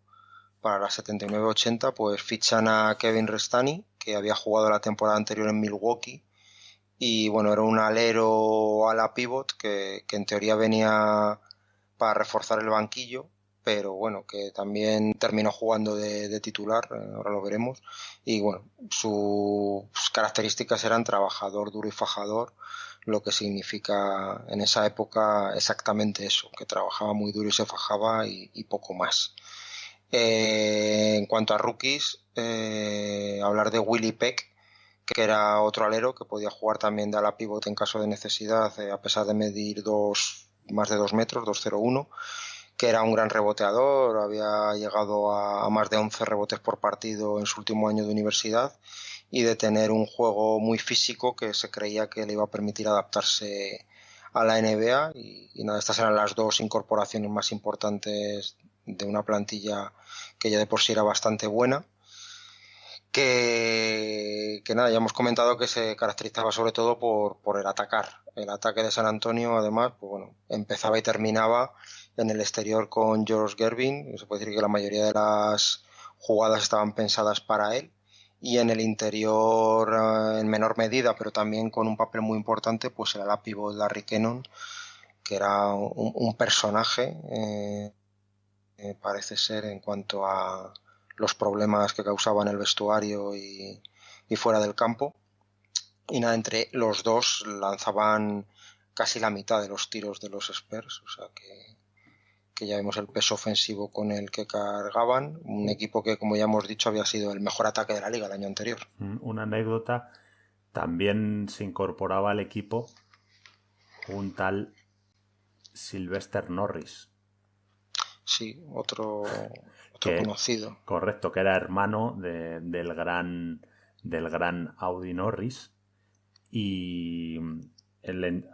para la 79-80, pues fichan a Kevin Restani, que había jugado la temporada anterior en Milwaukee. Y bueno, era un alero a la pivot que en teoría venía para reforzar el banquillo, pero bueno, que también terminó jugando de titular, ahora lo veremos. Y bueno, sus características eran trabajador, duro y fajador, lo que significa en esa época exactamente eso, que trabajaba muy duro y se fajaba y poco más. En cuanto a rookies, hablar de Willie Peck, que era otro alero que podía jugar también de ala pívot en caso de necesidad, a pesar de medir más de 2 metros, 2,01, que era un gran reboteador, había llegado a más de 11 rebotes por partido en su último año de universidad y de tener un juego muy físico que se creía que le iba a permitir adaptarse a la NBA y nada, estas eran las dos incorporaciones más importantes de una plantilla que ya de por sí era bastante buena. Que nada, ya hemos comentado que se caracterizaba sobre todo por el atacar. El ataque de San Antonio, además, pues bueno, empezaba y terminaba en el exterior con George Gervin. Se puede decir que la mayoría de las jugadas estaban pensadas para él. Y en el interior, en menor medida, pero también con un papel muy importante, pues era la pívot Larry Kennon, que era un personaje, parece ser, en cuanto a los problemas que causaba en el vestuario y fuera del campo. Y nada, entre los dos lanzaban casi la mitad de los tiros de los Spurs, o sea que ya vemos el peso ofensivo con el que cargaban. Un equipo que, como ya hemos dicho, había sido el mejor ataque de la liga el año anterior. Una anécdota, también se incorporaba al equipo un tal Sylvester Norris. Sí, otro Que, conocido. correcto, que era hermano del gran Audi Norris. Y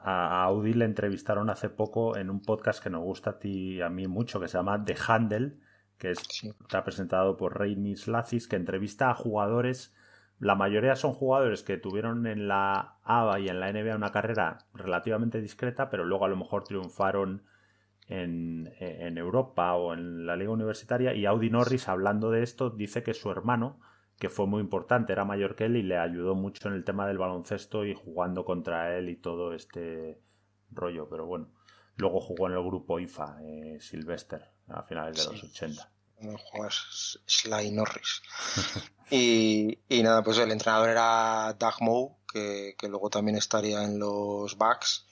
a Audi le entrevistaron hace poco en un podcast que nos gusta a ti y a mí mucho, que se llama The Handle, que está presentado por Reini Slazis, que entrevista a jugadores. La mayoría son jugadores que tuvieron en la ABA y en la NBA una carrera relativamente discreta, pero luego a lo mejor triunfaron en Europa o en la liga universitaria. Y Audi Norris, hablando de esto, dice que su hermano, que fue muy importante, era mayor que él y le ayudó mucho en el tema del baloncesto y jugando contra él y todo este rollo. Pero bueno, luego jugó en el grupo IFA, Sylvester, a finales de los 80. Jugar Sly Norris. y nada, pues el entrenador era Doug Moe, que luego también estaría en los Bucks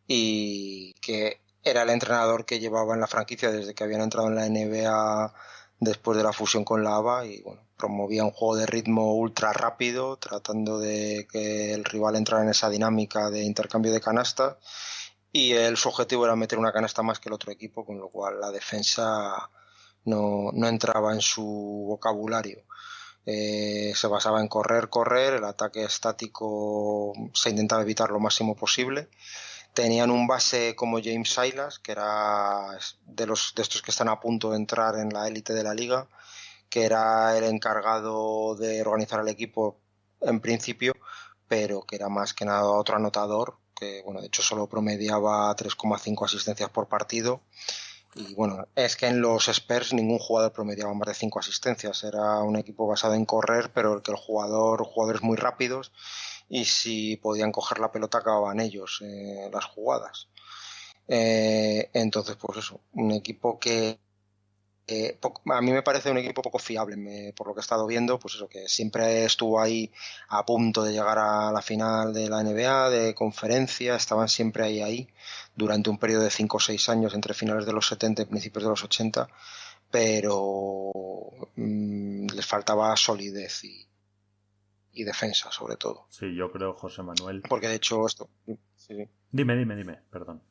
y que era el entrenador que llevaba en la franquicia desde que habían entrado en la NBA después de la fusión con la ABA y bueno, promovía un juego de ritmo ultra rápido, tratando de que el rival entrara en esa dinámica de intercambio de canasta y su objetivo era meter una canasta más que el otro equipo, con lo cual la defensa no entraba en su vocabulario. Se basaba en correr, el ataque estático se intentaba evitar lo máximo posible. Tenían un base como James Silas, que era de estos que están a punto de entrar en la élite de la liga, que era el encargado de organizar el equipo en principio, pero que era más que nada otro anotador, que bueno, de hecho solo promediaba 3,5 asistencias por partido. Y bueno, es que en los Spurs ningún jugador promediaba más de 5 asistencias. Era un equipo basado en correr, pero el que jugadores muy rápidos, y si podían coger la pelota acababan ellos las jugadas. Entonces, pues eso, un equipo que a mí me parece un equipo poco fiable, por lo que he estado viendo, pues eso, que siempre estuvo ahí a punto de llegar a la final de la NBA, de conferencia, estaban siempre ahí, durante un periodo de 5 o 6 años, entre finales de los 70 y principios de los 80, pero les faltaba solidez y defensa, sobre todo. Sí, yo creo, José Manuel. Porque de hecho esto... Sí. Dime, perdón.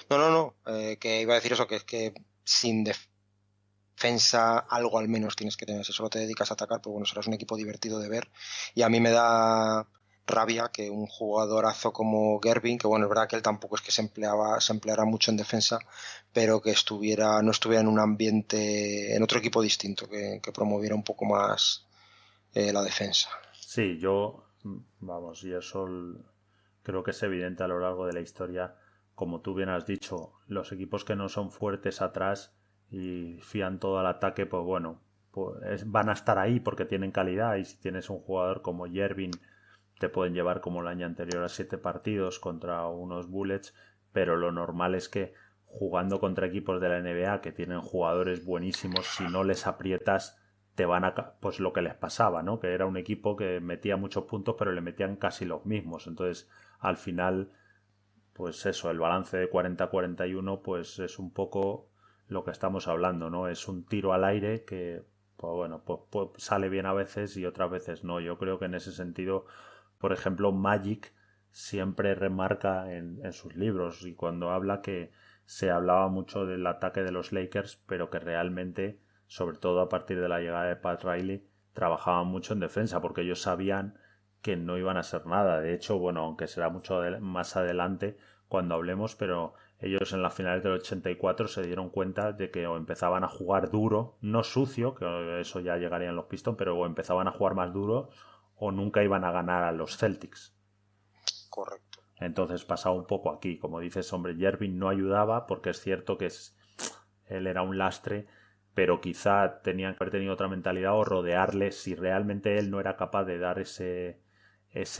No, que iba a decir eso, que es que sin defensa algo al menos tienes que tener. Si solo te dedicas a atacar, pues bueno, serás un equipo divertido de ver. Y a mí me da rabia que un jugadorazo como Gervin, que bueno, es verdad que él tampoco es que se empleara mucho en defensa, pero que no estuviera en un ambiente, en otro equipo distinto, que promoviera un poco más la defensa. Sí, vamos, y eso creo que es evidente a lo largo de la historia. Como tú bien has dicho, los equipos que no son fuertes atrás y fían todo al ataque, pues bueno, pues van a estar ahí porque tienen calidad, y si tienes un jugador como Yervin te pueden llevar como el año anterior a 7 partidos contra unos Bullets, pero lo normal es que jugando contra equipos de la NBA que tienen jugadores buenísimos, si no les aprietas te van a... pues lo que les pasaba, ¿no? Que era un equipo que metía muchos puntos pero le metían casi los mismos, entonces al final pues eso, el balance de 40-41 pues es un poco lo que estamos hablando, ¿no? Es un tiro al aire que pues bueno, pues sale bien a veces y otras veces no. Yo creo que en ese sentido, por ejemplo, Magic siempre remarca en sus libros, y cuando habla, que se hablaba mucho del ataque de los Lakers, pero que realmente, sobre todo a partir de la llegada de Pat Riley, trabajaban mucho en defensa porque ellos sabían que no iban a ser nada. De hecho, bueno, aunque será mucho más adelante cuando hablemos, pero ellos en las finales del 84 se dieron cuenta de que o empezaban a jugar duro, no sucio, que eso ya llegaría en los Pistons, pero o empezaban a jugar más duro o nunca iban a ganar a los Celtics. Correcto. Entonces pasaba un poco aquí. Como dices, hombre, Yervin no ayudaba porque es cierto que él era un lastre, pero quizá tenían que haber tenido otra mentalidad o rodearle si realmente él no era capaz de dar ese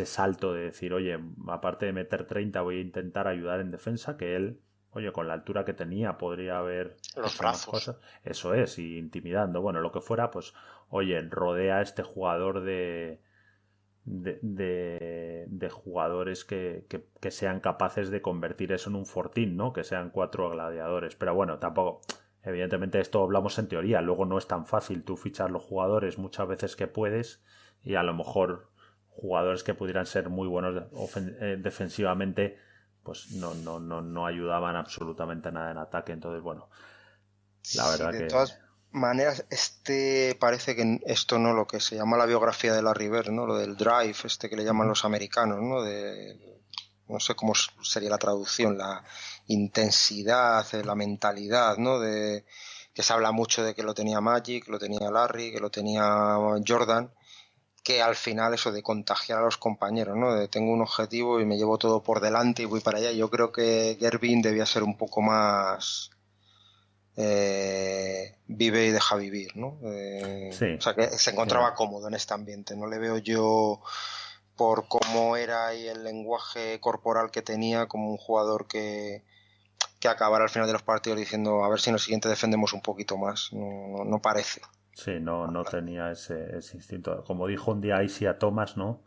salto de decir, oye, aparte de meter 30 voy a intentar ayudar en defensa, que él, oye, con la altura que tenía podría haber los hecho brazos. más cosas. Eso es, y intimidando, bueno, lo que fuera, pues oye, rodea a este jugador de jugadores que sean capaces de convertir eso en un fortín, ¿no? Que sean 4 gladiadores. Pero bueno, tampoco, evidentemente esto hablamos en teoría, luego no es tan fácil tú fichar los jugadores muchas veces que puedes, y a lo mejor jugadores que pudieran ser muy buenos defensivamente pues no ayudaban absolutamente nada en ataque. Entonces, bueno, la verdad de que... todas maneras, parece que esto, ¿no? Lo que se llama la biografía de Larry Bird, ¿no? Lo del drive, que le llaman los americanos, ¿no? No sé cómo sería la traducción, la intensidad, la mentalidad, ¿no? Que se habla mucho de que lo tenía Magic, lo tenía Larry, que lo tenía Jordan, que al final eso de contagiar a los compañeros, ¿no? De tengo un objetivo y me llevo todo por delante y voy para allá. Yo creo que Gervin debía ser un poco más vive y deja vivir, ¿no? Sí, o sea, que se encontraba cómodo en este ambiente. No le veo yo, por cómo era y el lenguaje corporal que tenía, como un jugador que acabara al final de los partidos diciendo a ver si en el siguiente defendemos un poquito más. No parece. Sí, no tenía ese instinto. Como dijo un día Isaiah Thomas, ¿no?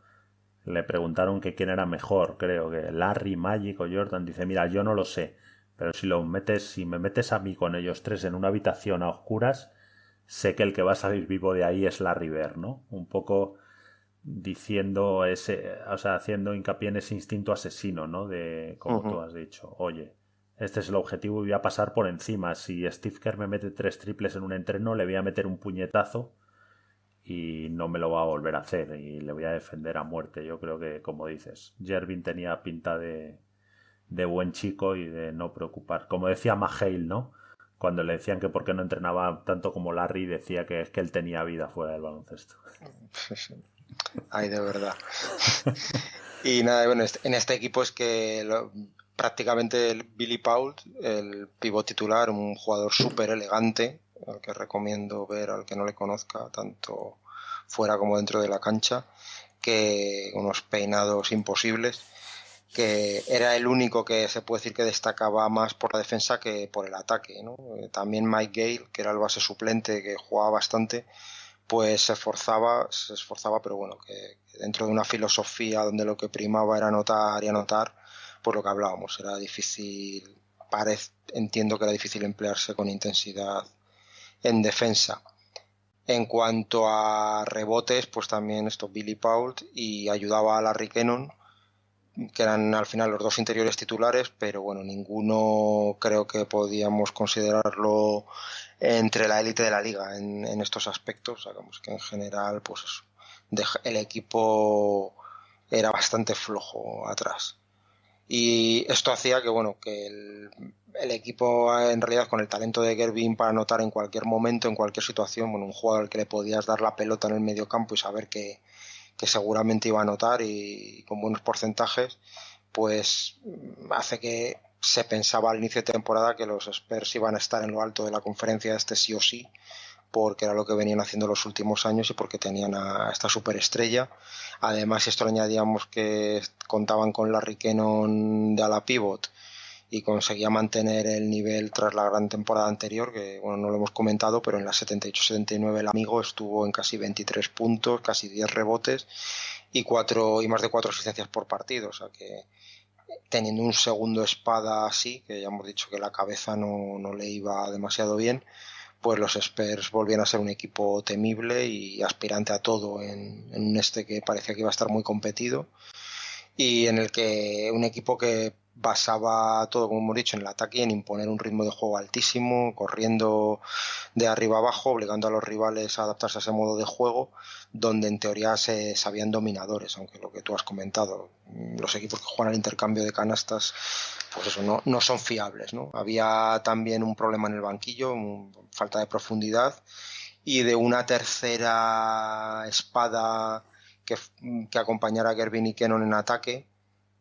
Le preguntaron que quién era mejor, creo que Larry, Magic o Jordan. Dice, mira, yo no lo sé, pero si me metes a mí con ellos tres en una habitación a oscuras, sé que el que va a salir vivo de ahí es Larry Bird, ¿no? Un poco diciendo haciendo hincapié en ese instinto asesino, ¿no? De, como tú has dicho, oye, este es el objetivo y voy a pasar por encima. Si Steve Kerr me mete 3 triples en un entreno, le voy a meter un puñetazo y no me lo va a volver a hacer y le voy a defender a muerte. Yo creo que, como dices, Gervin tenía pinta de buen chico y de no preocupar. Como decía Mahale, ¿no? Cuando le decían que por qué no entrenaba tanto como Larry, decía que es que él tenía vida fuera del baloncesto. Ay, de verdad. Y nada, bueno, en este equipo es que prácticamente el Billy Paul, el pívot titular, un jugador súper elegante, al que recomiendo ver al que no le conozca, tanto fuera como dentro de la cancha, que unos peinados imposibles. que era el único que se puede decir que destacaba más por la defensa que por el ataque, ¿no? También Mike Gale, que era el base suplente, que jugaba bastante, pues se esforzaba, pero bueno, que dentro de una filosofía donde lo que primaba era anotar y anotar, pues lo que hablábamos, era difícil, entiendo que era difícil emplearse con intensidad en defensa. En cuanto a rebotes, pues también esto Billy Paul, y ayudaba a Larry Kennon, que eran al final los dos interiores titulares, pero bueno, ninguno creo que podíamos considerarlo entre la élite de la liga en estos aspectos. Sabemos que en general pues el equipo era bastante flojo atrás. Y esto hacía que bueno, que el equipo en realidad con el talento de Gervin para anotar en cualquier momento, en cualquier situación, bueno, un jugador al que le podías dar la pelota en el medio campo y saber que seguramente iba a anotar y con buenos porcentajes, pues hace que se pensaba al inicio de temporada que los Spurs iban a estar en lo alto de la conferencia sí o sí, porque era lo que venían haciendo los últimos años y porque tenían a esta superestrella. Además, esto le añadíamos que contaban con Larry Kennon de ala pivot y conseguía mantener el nivel tras la gran temporada anterior, que bueno, no lo hemos comentado, pero en la 78-79 el amigo estuvo en casi 23 puntos, casi 10 rebotes y más de 4 asistencias por partido, o sea que teniendo un segundo espada así, que ya hemos dicho que la cabeza no le iba demasiado bien, pues los Spurs volvían a ser un equipo temible y aspirante a todo en un que parecía que iba a estar muy competido y en el que un equipo que basaba todo, como hemos dicho, en el ataque y en imponer un ritmo de juego altísimo, corriendo de arriba abajo, obligando a los rivales a adaptarse a ese modo de juego, donde en teoría se sabían dominadores, aunque lo que tú has comentado, los equipos que juegan al intercambio de canastas, pues eso, no son fiables, ¿no? Había también un problema en el banquillo, falta de profundidad y de una tercera espada que acompañara a Gervin y Kennon en ataque,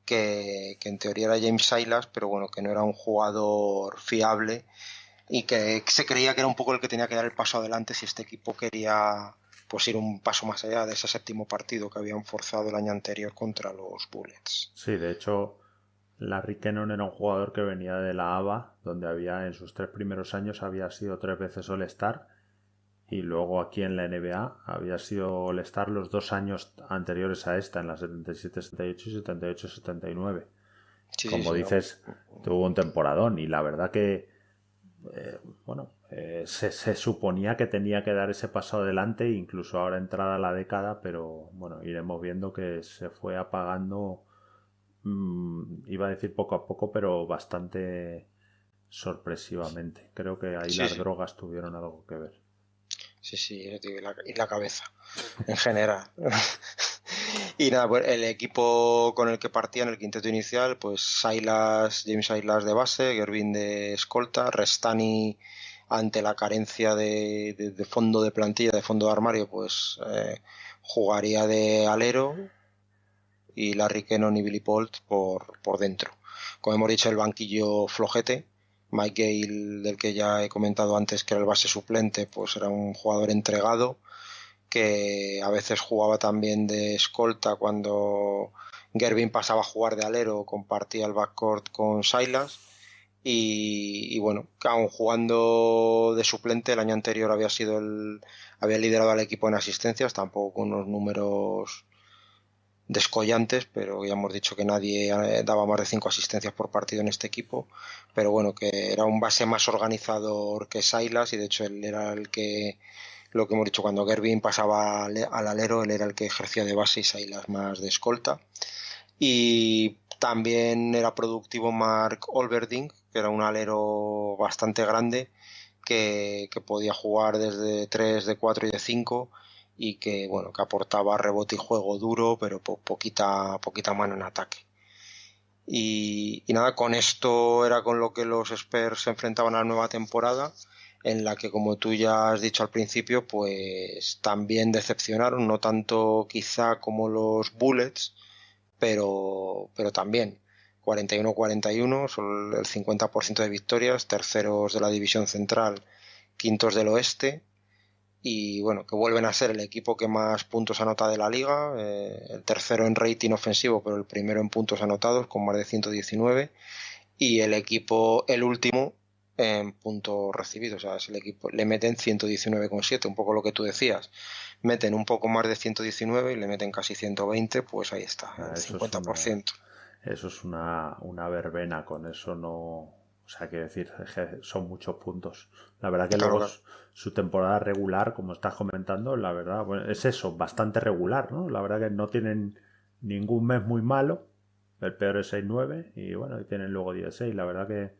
que en teoría era James Silas, pero bueno, que no era un jugador fiable y que se creía que era un poco el que tenía que dar el paso adelante si este equipo quería pues ir un paso más allá de ese séptimo partido que habían forzado el año anterior contra los Bullets. Sí, de hecho, Larry Kennon era un jugador que venía de la ABA, donde había en sus 3 primeros años había sido 3 veces All-Star y luego aquí en la NBA había sido All-Star los 2 años anteriores a esta, en la 77-78 y 78-79. Sí, Como sí, dices, tuvo un temporadón y la verdad que se suponía que tenía que dar ese paso adelante, incluso ahora entrada la década, pero bueno, iremos viendo que se fue apagando, iba a decir poco a poco, pero bastante sorpresivamente. Creo que ahí las drogas tuvieron algo que ver. Sí, y la cabeza, en general. Y nada, pues el equipo con el que partía en el quinteto inicial, pues James Silas de base, Gervin de escolta, Restani ante la carencia de fondo de plantilla, de fondo de armario, pues jugaría de alero y Larry Kennon y Billy Paul por dentro. Como hemos dicho, el banquillo flojete. Mike Gale, del que ya he comentado antes que era el base suplente, pues era un jugador entregado que a veces jugaba también de escolta cuando Gervin pasaba a jugar de alero, compartía el backcourt con Silas y bueno, aún jugando de suplente el año anterior había liderado al equipo en asistencias, tampoco con unos números descollantes, pero ya hemos dicho que nadie daba más de 5 asistencias por partido en este equipo, pero bueno, que era un base más organizador que Silas y de hecho él era el que, lo que hemos dicho, cuando Gervin pasaba al alero, él era el que ejercía de base y Silas más de escolta. Y también era productivo Mark Olverding, que era un alero bastante grande que podía jugar desde 3, de 4 y de 5 y que bueno, que aportaba rebote y juego duro, pero poquita mano en ataque. Y nada, con esto era con lo que los Spurs se enfrentaban a la nueva temporada, en la que, como tú ya has dicho al principio, pues también decepcionaron, no tanto quizá como los Bullets, pero también 41-41, son el 50% de victorias, terceros de la división central, quintos del oeste, y bueno, que vuelven a ser el equipo que más puntos anota de la liga, el tercero en rating ofensivo, pero el primero en puntos anotados con más de 119, y el último en puntos recibidos, o sea, es el equipo, le meten 119,7, un poco lo que tú decías, meten un poco más de 119 y le meten casi 120, pues ahí está, el Eso es 50%. una verbena, con eso no. O sea, quiero decir, es que son muchos puntos. La verdad que Claro, luego claro. su temporada regular, como estás comentando, la verdad, bueno, es eso, bastante regular, ¿no? La verdad que no tienen ningún mes muy malo. El peor es 6-9 y bueno, y tienen luego 16. La verdad que,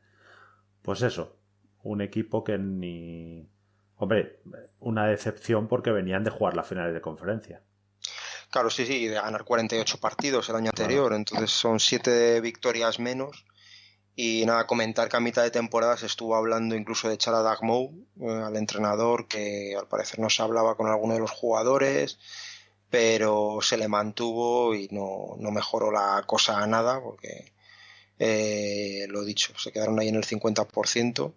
pues eso, un equipo que ni. Hombre, una decepción porque venían de jugar las finales de conferencia. Claro, sí, sí, de ganar 48 partidos el año Claro. anterior, entonces son 7 victorias menos. Y nada, comentar que a mitad de temporada se estuvo hablando incluso de echar a Doug Moe, al entrenador, que al parecer no se hablaba con alguno de los jugadores, pero se le mantuvo y no mejoró la cosa a nada, porque lo dicho, se quedaron ahí en el 50%.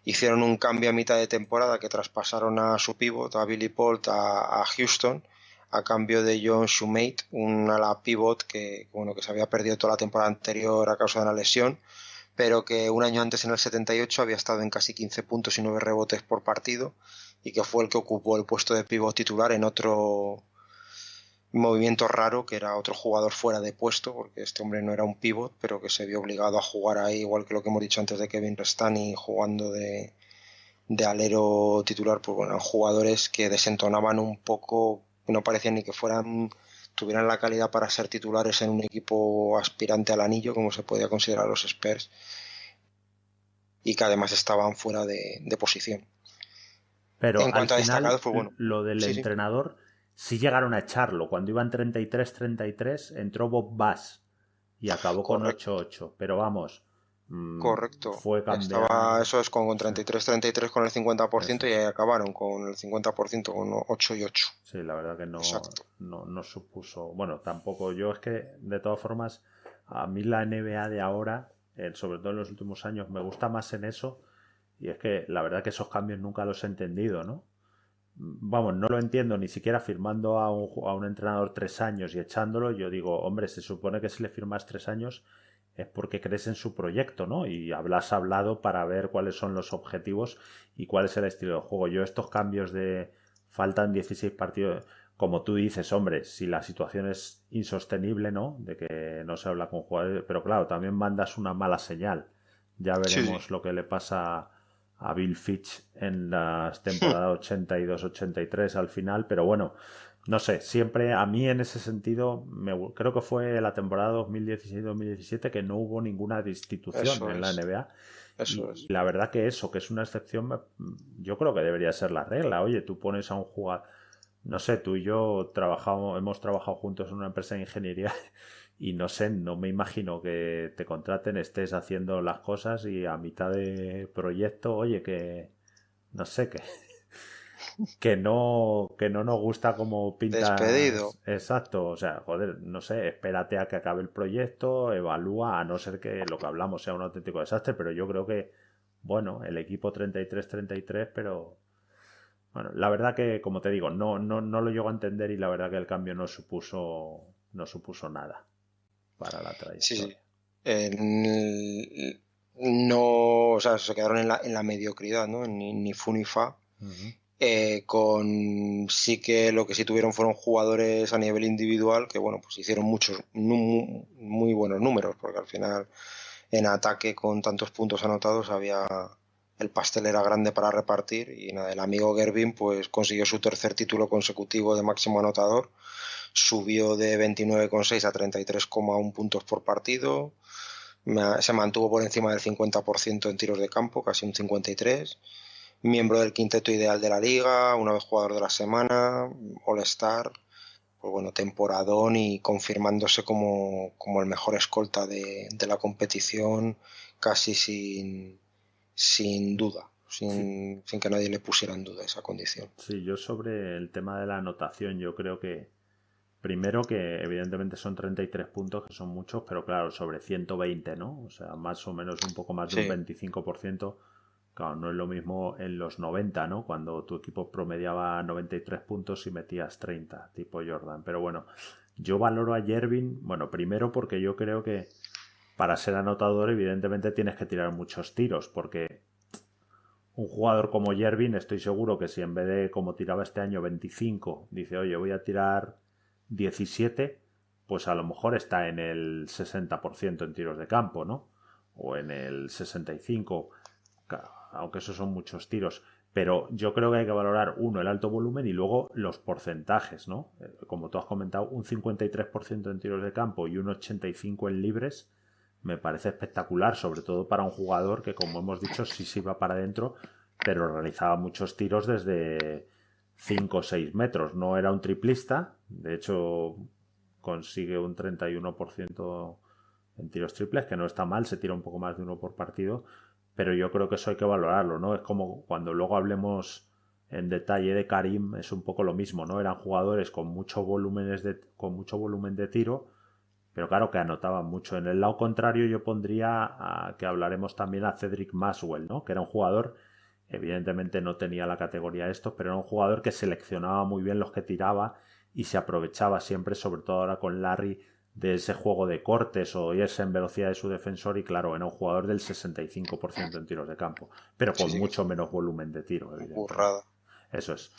Hicieron un cambio a mitad de temporada que traspasaron a su pivot, a Billy Polt, a Houston, a cambio de John Shumate, un ala pivot que se había perdido toda la temporada anterior a causa de una lesión, pero que un año antes, en el 78, había estado en casi 15 puntos y 9 rebotes por partido, y que fue el que ocupó el puesto de pivot titular en otro movimiento raro, que era otro jugador fuera de puesto, porque este hombre no era un pivot, pero que se vio obligado a jugar ahí, igual que lo que hemos dicho antes de Kevin Restani, jugando de alero titular. Pues bueno, eran jugadores que desentonaban un poco, no parecían ni que tuvieran la calidad para ser titulares en un equipo aspirante al anillo, como se podía considerar los Spurs, y que además estaban fuera de posición. Pero En al cuanto a final, destacados, pues bueno, lo del sí, sí, entrenador, sí llegaron a echarlo. Cuando iban 33-33, entró Bob Bass y acabó con correcto. 8-8. Pero vamos, Correcto. fue Estaba, cambiando. eso es con Sí, 33-33 con el eso 50% y ahí es. acabaron con el 50% con 8-8. Sí, la verdad que Exacto. no supuso. Bueno, tampoco yo, es que de todas formas, a mí la NBA de ahora, sobre todo en los últimos años, me gusta más en eso. Y es que la verdad que esos cambios nunca los he entendido, ¿no? Vamos, no lo entiendo, ni siquiera firmando a un entrenador 3 años y echándolo. Yo digo, hombre, se supone que si le firmas 3 años es porque crees en su proyecto, ¿no? Y has hablado para ver cuáles son los objetivos y cuál es el estilo de juego. Yo estos cambios de faltan 16 partidos, como tú dices, hombre, si la situación es insostenible, ¿no? De que no se habla con jugadores, pero claro, también mandas una mala señal. Ya Sí, veremos sí. lo que le pasa a Bill Fitch en las temporadas 82-83 al final, pero bueno, no sé, siempre a mí en ese sentido, creo que fue la temporada 2016-2017 que no hubo ninguna destitución Eso en la es. NBA Eso y es. la verdad que eso, que es una excepción, yo creo que debería ser la regla. Oye, tú pones a un jugador, no sé, tú y yo hemos trabajado juntos en una empresa de ingeniería y no sé, no me imagino que te contraten, estés haciendo las cosas y a mitad de proyecto, oye, que no sé, que no nos gusta cómo Despedido. pintas exacto, o sea, joder, no sé, espérate a que acabe el proyecto, evalúa, a no ser que lo que hablamos sea un auténtico desastre, pero yo creo que, bueno, el equipo 33-33, pero bueno, la verdad que, como te digo, no lo llego a entender y la verdad que el cambio no supuso nada para la Sí, sí. trayectoria. No, o sea, se quedaron en la mediocridad, ¿no? Ni fu ni fa. Ujú. Sí que lo que sí tuvieron fueron jugadores a nivel individual que, bueno, pues hicieron muchos, muy buenos números, porque al final en ataque con tantos puntos anotados el pastel era grande para repartir, y nada, el amigo Gervin pues consiguió su tercer título consecutivo de máximo anotador, subió de 29,6 a 33,1 puntos por partido, se mantuvo por encima del 50% en tiros de campo, casi un 53, miembro del quinteto ideal de la liga, una vez jugador de la semana, All-Star, pues bueno, temporadón, y confirmándose como el mejor escolta de la competición, casi sin duda, Sí, sin que nadie le pusiera en duda esa condición. sí, yo sobre el tema de la anotación, yo creo que primero que evidentemente son 33 puntos, que son muchos, pero claro, sobre 120, ¿no? O sea, más o menos un poco más de un Sí, 25%, Claro, no es lo mismo en los 90, ¿no? Cuando tu equipo promediaba 93 puntos y metías 30, tipo Jordan. Pero bueno, yo valoro a Jervin, bueno, primero porque yo creo que para ser anotador evidentemente tienes que tirar muchos tiros, porque un jugador como Jervin estoy seguro que si en vez de como tiraba este año 25, dice, oye, voy a tirar 17, pues a lo mejor está en el 60% en tiros de campo, ¿no? O en el 65%, aunque esos son muchos tiros. Pero yo creo que hay que valorar, uno, el alto volumen y luego los porcentajes, ¿no? Como tú has comentado, un 53% en tiros de campo y un 85% en libres me parece espectacular, sobre todo para un jugador que, como hemos dicho, sí se iba para adentro, pero realizaba muchos tiros desde 5 o 6 metros. No era un triplista, de hecho consigue un 31% en tiros triples, que no está mal, se tira un poco más de uno por partido, pero yo creo que eso hay que valorarlo, ¿no? Es como cuando luego hablemos en detalle de Karim, es un poco lo mismo, ¿no? Eran jugadores con con mucho volumen de tiro, pero claro que anotaban mucho. En el lado contrario yo pondría que hablaremos también a Cedric Maxwell, ¿no? Que era un jugador, evidentemente no tenía la categoría de estos, pero era un jugador que seleccionaba muy bien los que tiraba y se aprovechaba siempre, sobre todo ahora con Larry, de ese juego de cortes o irse en velocidad de su defensor y claro, era un jugador del 65% en tiros de campo, pero Sí, con sí, mucho menos volumen de tiro, evidentemente. burrada. Eso es.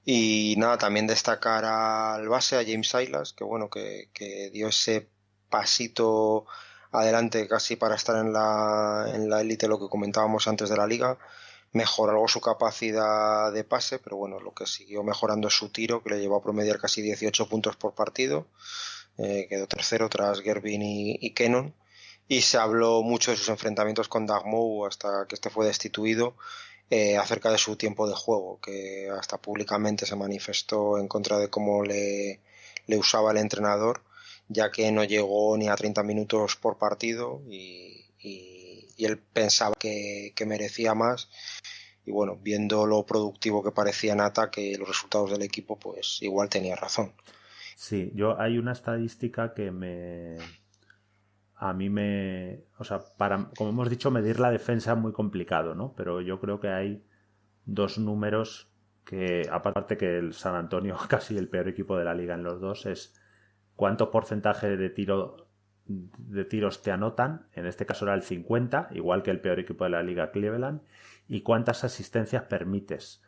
Y nada, también destacar al base, a James Silas, que bueno, que dio ese pasito adelante casi para estar en la élite, lo que comentábamos antes de la liga. Mejoró algo su capacidad de pase, pero bueno, lo que siguió mejorando es su tiro, que le llevó a promediar casi 18 puntos por partido. Quedó tercero tras Gervin y Kennon. Y se habló mucho de sus enfrentamientos con Doug Moe hasta que este fue destituido, acerca de su tiempo de juego, que hasta públicamente se manifestó en contra de cómo le usaba el entrenador, ya que no llegó ni a 30 minutos por partido y él pensaba que merecía más. Y bueno, viendo lo productivo que parecía en ataque y los resultados del equipo, pues igual tenía razón. Sí, yo hay una estadística que a mí me, o sea, para, como hemos dicho, medir la defensa es muy complicado, ¿no? Pero yo creo que hay dos números que, aparte que el San Antonio, casi el peor equipo de la liga en los dos, es cuánto porcentaje de tiros te anotan, en este caso era el 50, igual que el peor equipo de la liga Cleveland, y cuántas asistencias permites.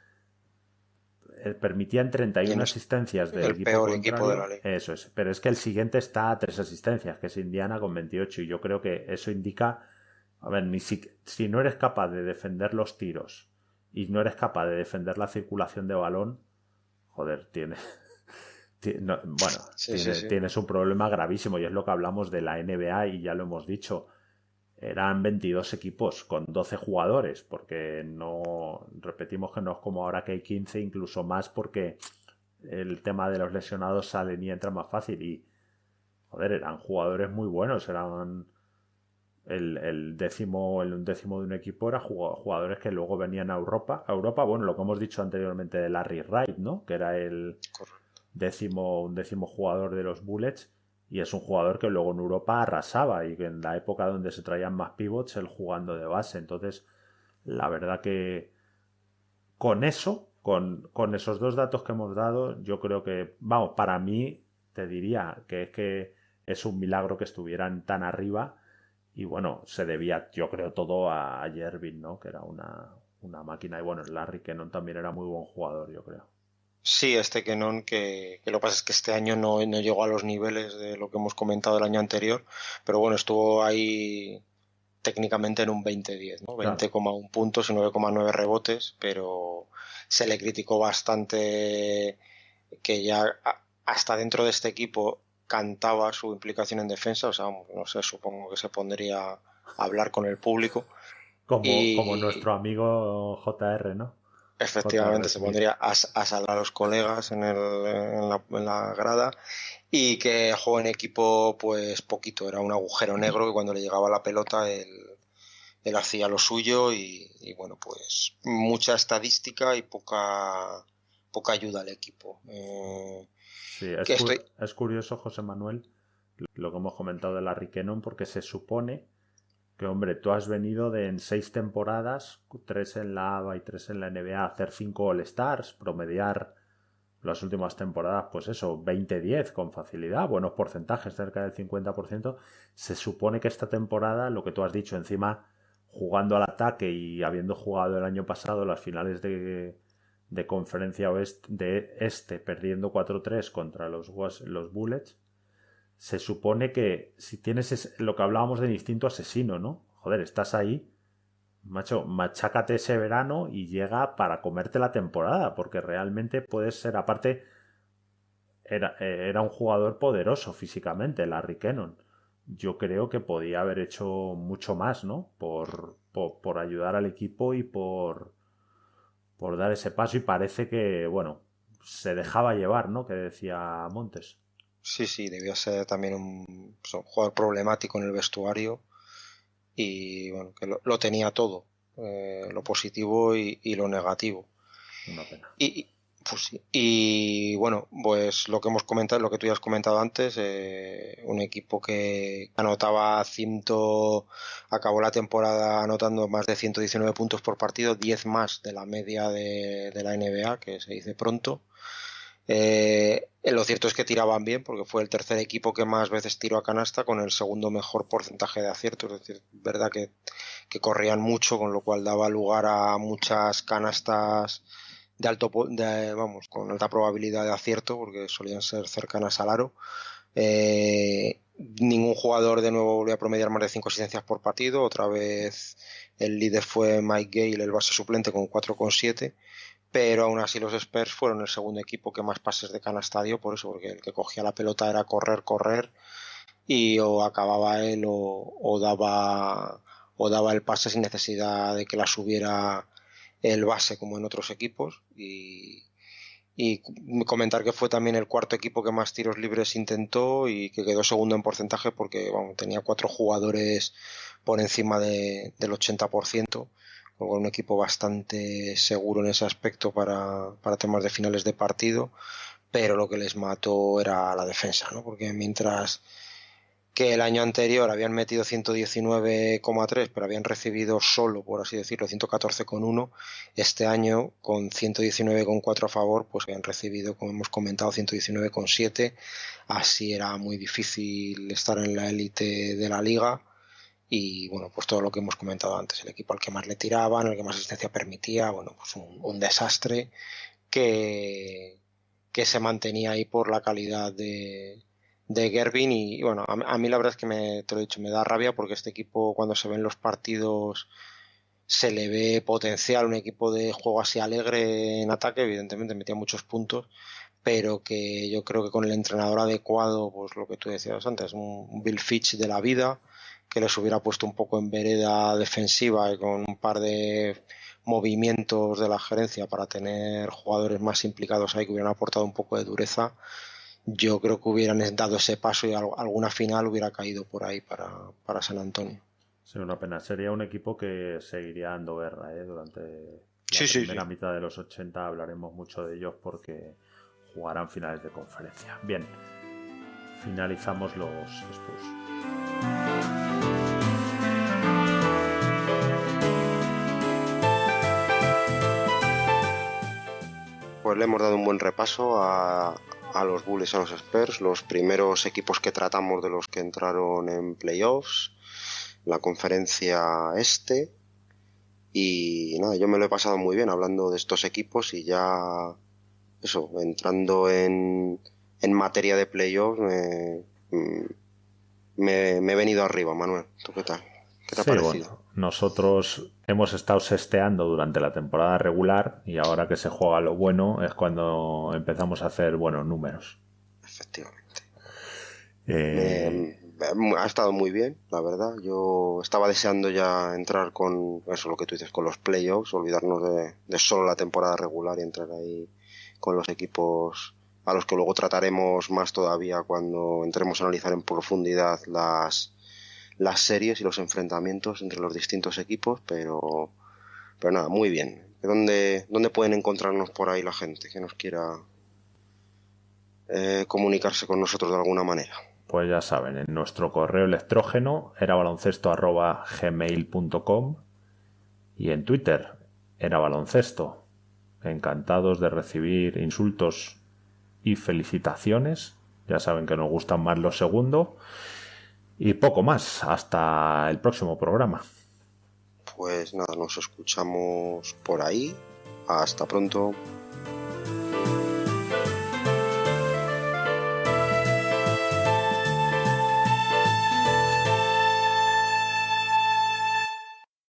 Permitían 31 ¿Quién es asistencias del el equipo peor equipo de contrario, la liga? eso es, pero es que el siguiente está a 3 asistencias, que es Indiana con 28, y yo creo que eso indica, a ver, si no eres capaz de defender los tiros y no eres capaz de defender la circulación de balón, joder, bueno, Sí, sí, sí. tienes un problema gravísimo y es lo que hablamos de la NBA y ya lo hemos dicho. Eran 22 equipos con 12 jugadores, porque no, repetimos que no es como ahora que hay 15, incluso más porque el tema de los lesionados salen y entran más fácil y, joder, eran jugadores muy buenos, eran el undécimo de un equipo era jugadores que luego venían a Europa, bueno, lo que hemos dicho anteriormente de Larry Wright, ¿no? Que era el Correcto. undécimo jugador de los Bullets y es un jugador que luego en Europa arrasaba y que en la época donde se traían más pivots él jugando de base, entonces la verdad que con eso, con esos dos datos que hemos dado, yo creo que, vamos, para mí te diría que es un milagro que estuvieran tan arriba y bueno, se debía, yo creo, todo a Jervin, ¿no? Que era una máquina y bueno, Larry Kennon también era muy buen jugador, yo creo. Sí, este Kenon, que lo que pasa es que este año no llegó a los niveles de lo que hemos comentado el año anterior, pero bueno, estuvo ahí técnicamente en un 20-10, ¿no? Claro. 20,1 puntos y 9,9 rebotes, pero se le criticó bastante que ya hasta dentro de este equipo cantaba su implicación en defensa, o sea, no sé, supongo que se pondría a hablar con el público Como y nuestro amigo JR, ¿no? JR efectivamente se Smith. pondría a salvar a los colegas en la grada, y que jugó en equipo pues poquito, era un agujero negro que cuando le llegaba la pelota él hacía lo suyo y bueno, pues mucha estadística y poca ayuda al equipo. Sí, Que estoy, es curioso, José Manuel, lo que hemos comentado de Larry Kennon, porque se supone que, hombre, tú has venido de en 6 temporadas, 3 en la ABA y 3 en la NBA, hacer 5 All-Stars, promediar las últimas temporadas, pues eso, 20-10 con facilidad, buenos porcentajes, cerca del 50%. Se supone que esta temporada, lo que tú has dicho, encima jugando al ataque y habiendo jugado el año pasado las finales de conferencia este, perdiendo 4-3 contra los Bullets, se supone que si tienes lo que hablábamos del instinto asesino, ¿no? Joder, estás ahí, macho, machácate ese verano y llega para comerte la temporada, porque realmente puedes ser, aparte, era un jugador poderoso físicamente, Larry Kennon. Yo creo que podía haber hecho mucho más, ¿no? Por ayudar al equipo y por dar ese paso, y parece que, bueno, se dejaba llevar, ¿no? Que decía Montes. Sí, debía ser también un jugador problemático en el vestuario y bueno, que lo tenía todo, lo positivo y lo negativo. Una pena. Pues sí. Y bueno, pues lo que hemos comentado, lo que tú ya has comentado antes, un equipo que anotaba acabó la temporada anotando más de 119 puntos por partido, 10 más de la media de la NBA, que se dice pronto. Lo cierto es que tiraban bien, porque fue el tercer equipo que más veces tiró a canasta, con el segundo mejor porcentaje de acierto. Es decir, verdad que corrían mucho, con lo cual daba lugar a muchas canastas con alta probabilidad de acierto, porque solían ser cercanas al aro. Ningún jugador de nuevo volvió a promediar más de 5 asistencias por partido. Otra vez el líder fue Mike Gale, el base suplente, con 4,7, pero aún así los Spurs fueron el segundo equipo que más pases de canasta dio, por eso, porque el que cogía la pelota era correr, y o acababa él o daba el pase sin necesidad de que la subiera el base como en otros equipos. Y comentar que fue también el cuarto equipo que más tiros libres intentó y que quedó segundo en porcentaje, porque tenía 4 jugadores por encima del 80%, con un equipo bastante seguro en ese aspecto para temas de finales de partido. Pero lo que les mató era la defensa, ¿no? Porque mientras que el año anterior habían metido 119,3, pero habían recibido solo, por así decirlo, 114,1, este año, con 119,4 a favor, pues habían recibido, como hemos comentado, 119,7. Así era muy difícil estar en la élite de la liga. Y bueno, pues todo lo que hemos comentado antes, el equipo al que más le tiraban, el que más asistencia permitía, bueno, pues un desastre que se mantenía ahí por la calidad de Gervin. Y bueno, a mí la verdad es que te lo he dicho, me da rabia, porque este equipo, cuando se ven los partidos, se le ve potencial, un equipo de juego así alegre en ataque. Evidentemente metía muchos puntos, pero que yo creo que con el entrenador adecuado, pues lo que tú decías antes, un Bill Fitch de la vida, que les hubiera puesto un poco en vereda defensiva y con un par de movimientos de la gerencia para tener jugadores más implicados ahí, que hubieran aportado un poco de dureza, yo creo que hubieran dado ese paso y alguna final hubiera caído por ahí para San Antonio. Sí, una pena. Sería un equipo que seguiría dando guerra, durante la primera mitad de los 80. Hablaremos mucho de ellos porque jugarán finales de conferencia. Bien, finalizamos los Spurs. Pues le hemos dado un buen repaso a los Bulls y a los Spurs, los primeros equipos que tratamos de los que entraron en playoffs, la conferencia este. Y nada, yo me lo he pasado muy bien hablando de estos equipos, y ya eso, entrando en materia de playoffs, me he venido arriba. Manuel, ¿tú qué tal? ¿Qué te ha parecido? Bueno, nosotros hemos estado sesteando durante la temporada regular, y ahora que se juega lo bueno es cuando empezamos a hacer buenos números. Efectivamente. Ha estado muy bien, la verdad. Yo estaba deseando ya entrar con eso, lo que tú dices, con los playoffs, olvidarnos de solo la temporada regular y entrar ahí con los equipos a los que luego trataremos más todavía cuando entremos a analizar en profundidad las series y los enfrentamientos entre los distintos equipos. Pero nada, muy bien. ¿Dónde pueden encontrarnos por ahí la gente que nos quiera comunicarse con nosotros de alguna manera? Pues ya saben, en nuestro correo electrógeno erabaloncesto@gmail.com y en Twitter erabaloncesto. Encantados de recibir insultos y felicitaciones. Ya saben que nos gustan más los segundos. Y poco más. Hasta el próximo programa. Pues nada, nos escuchamos por ahí. Hasta pronto.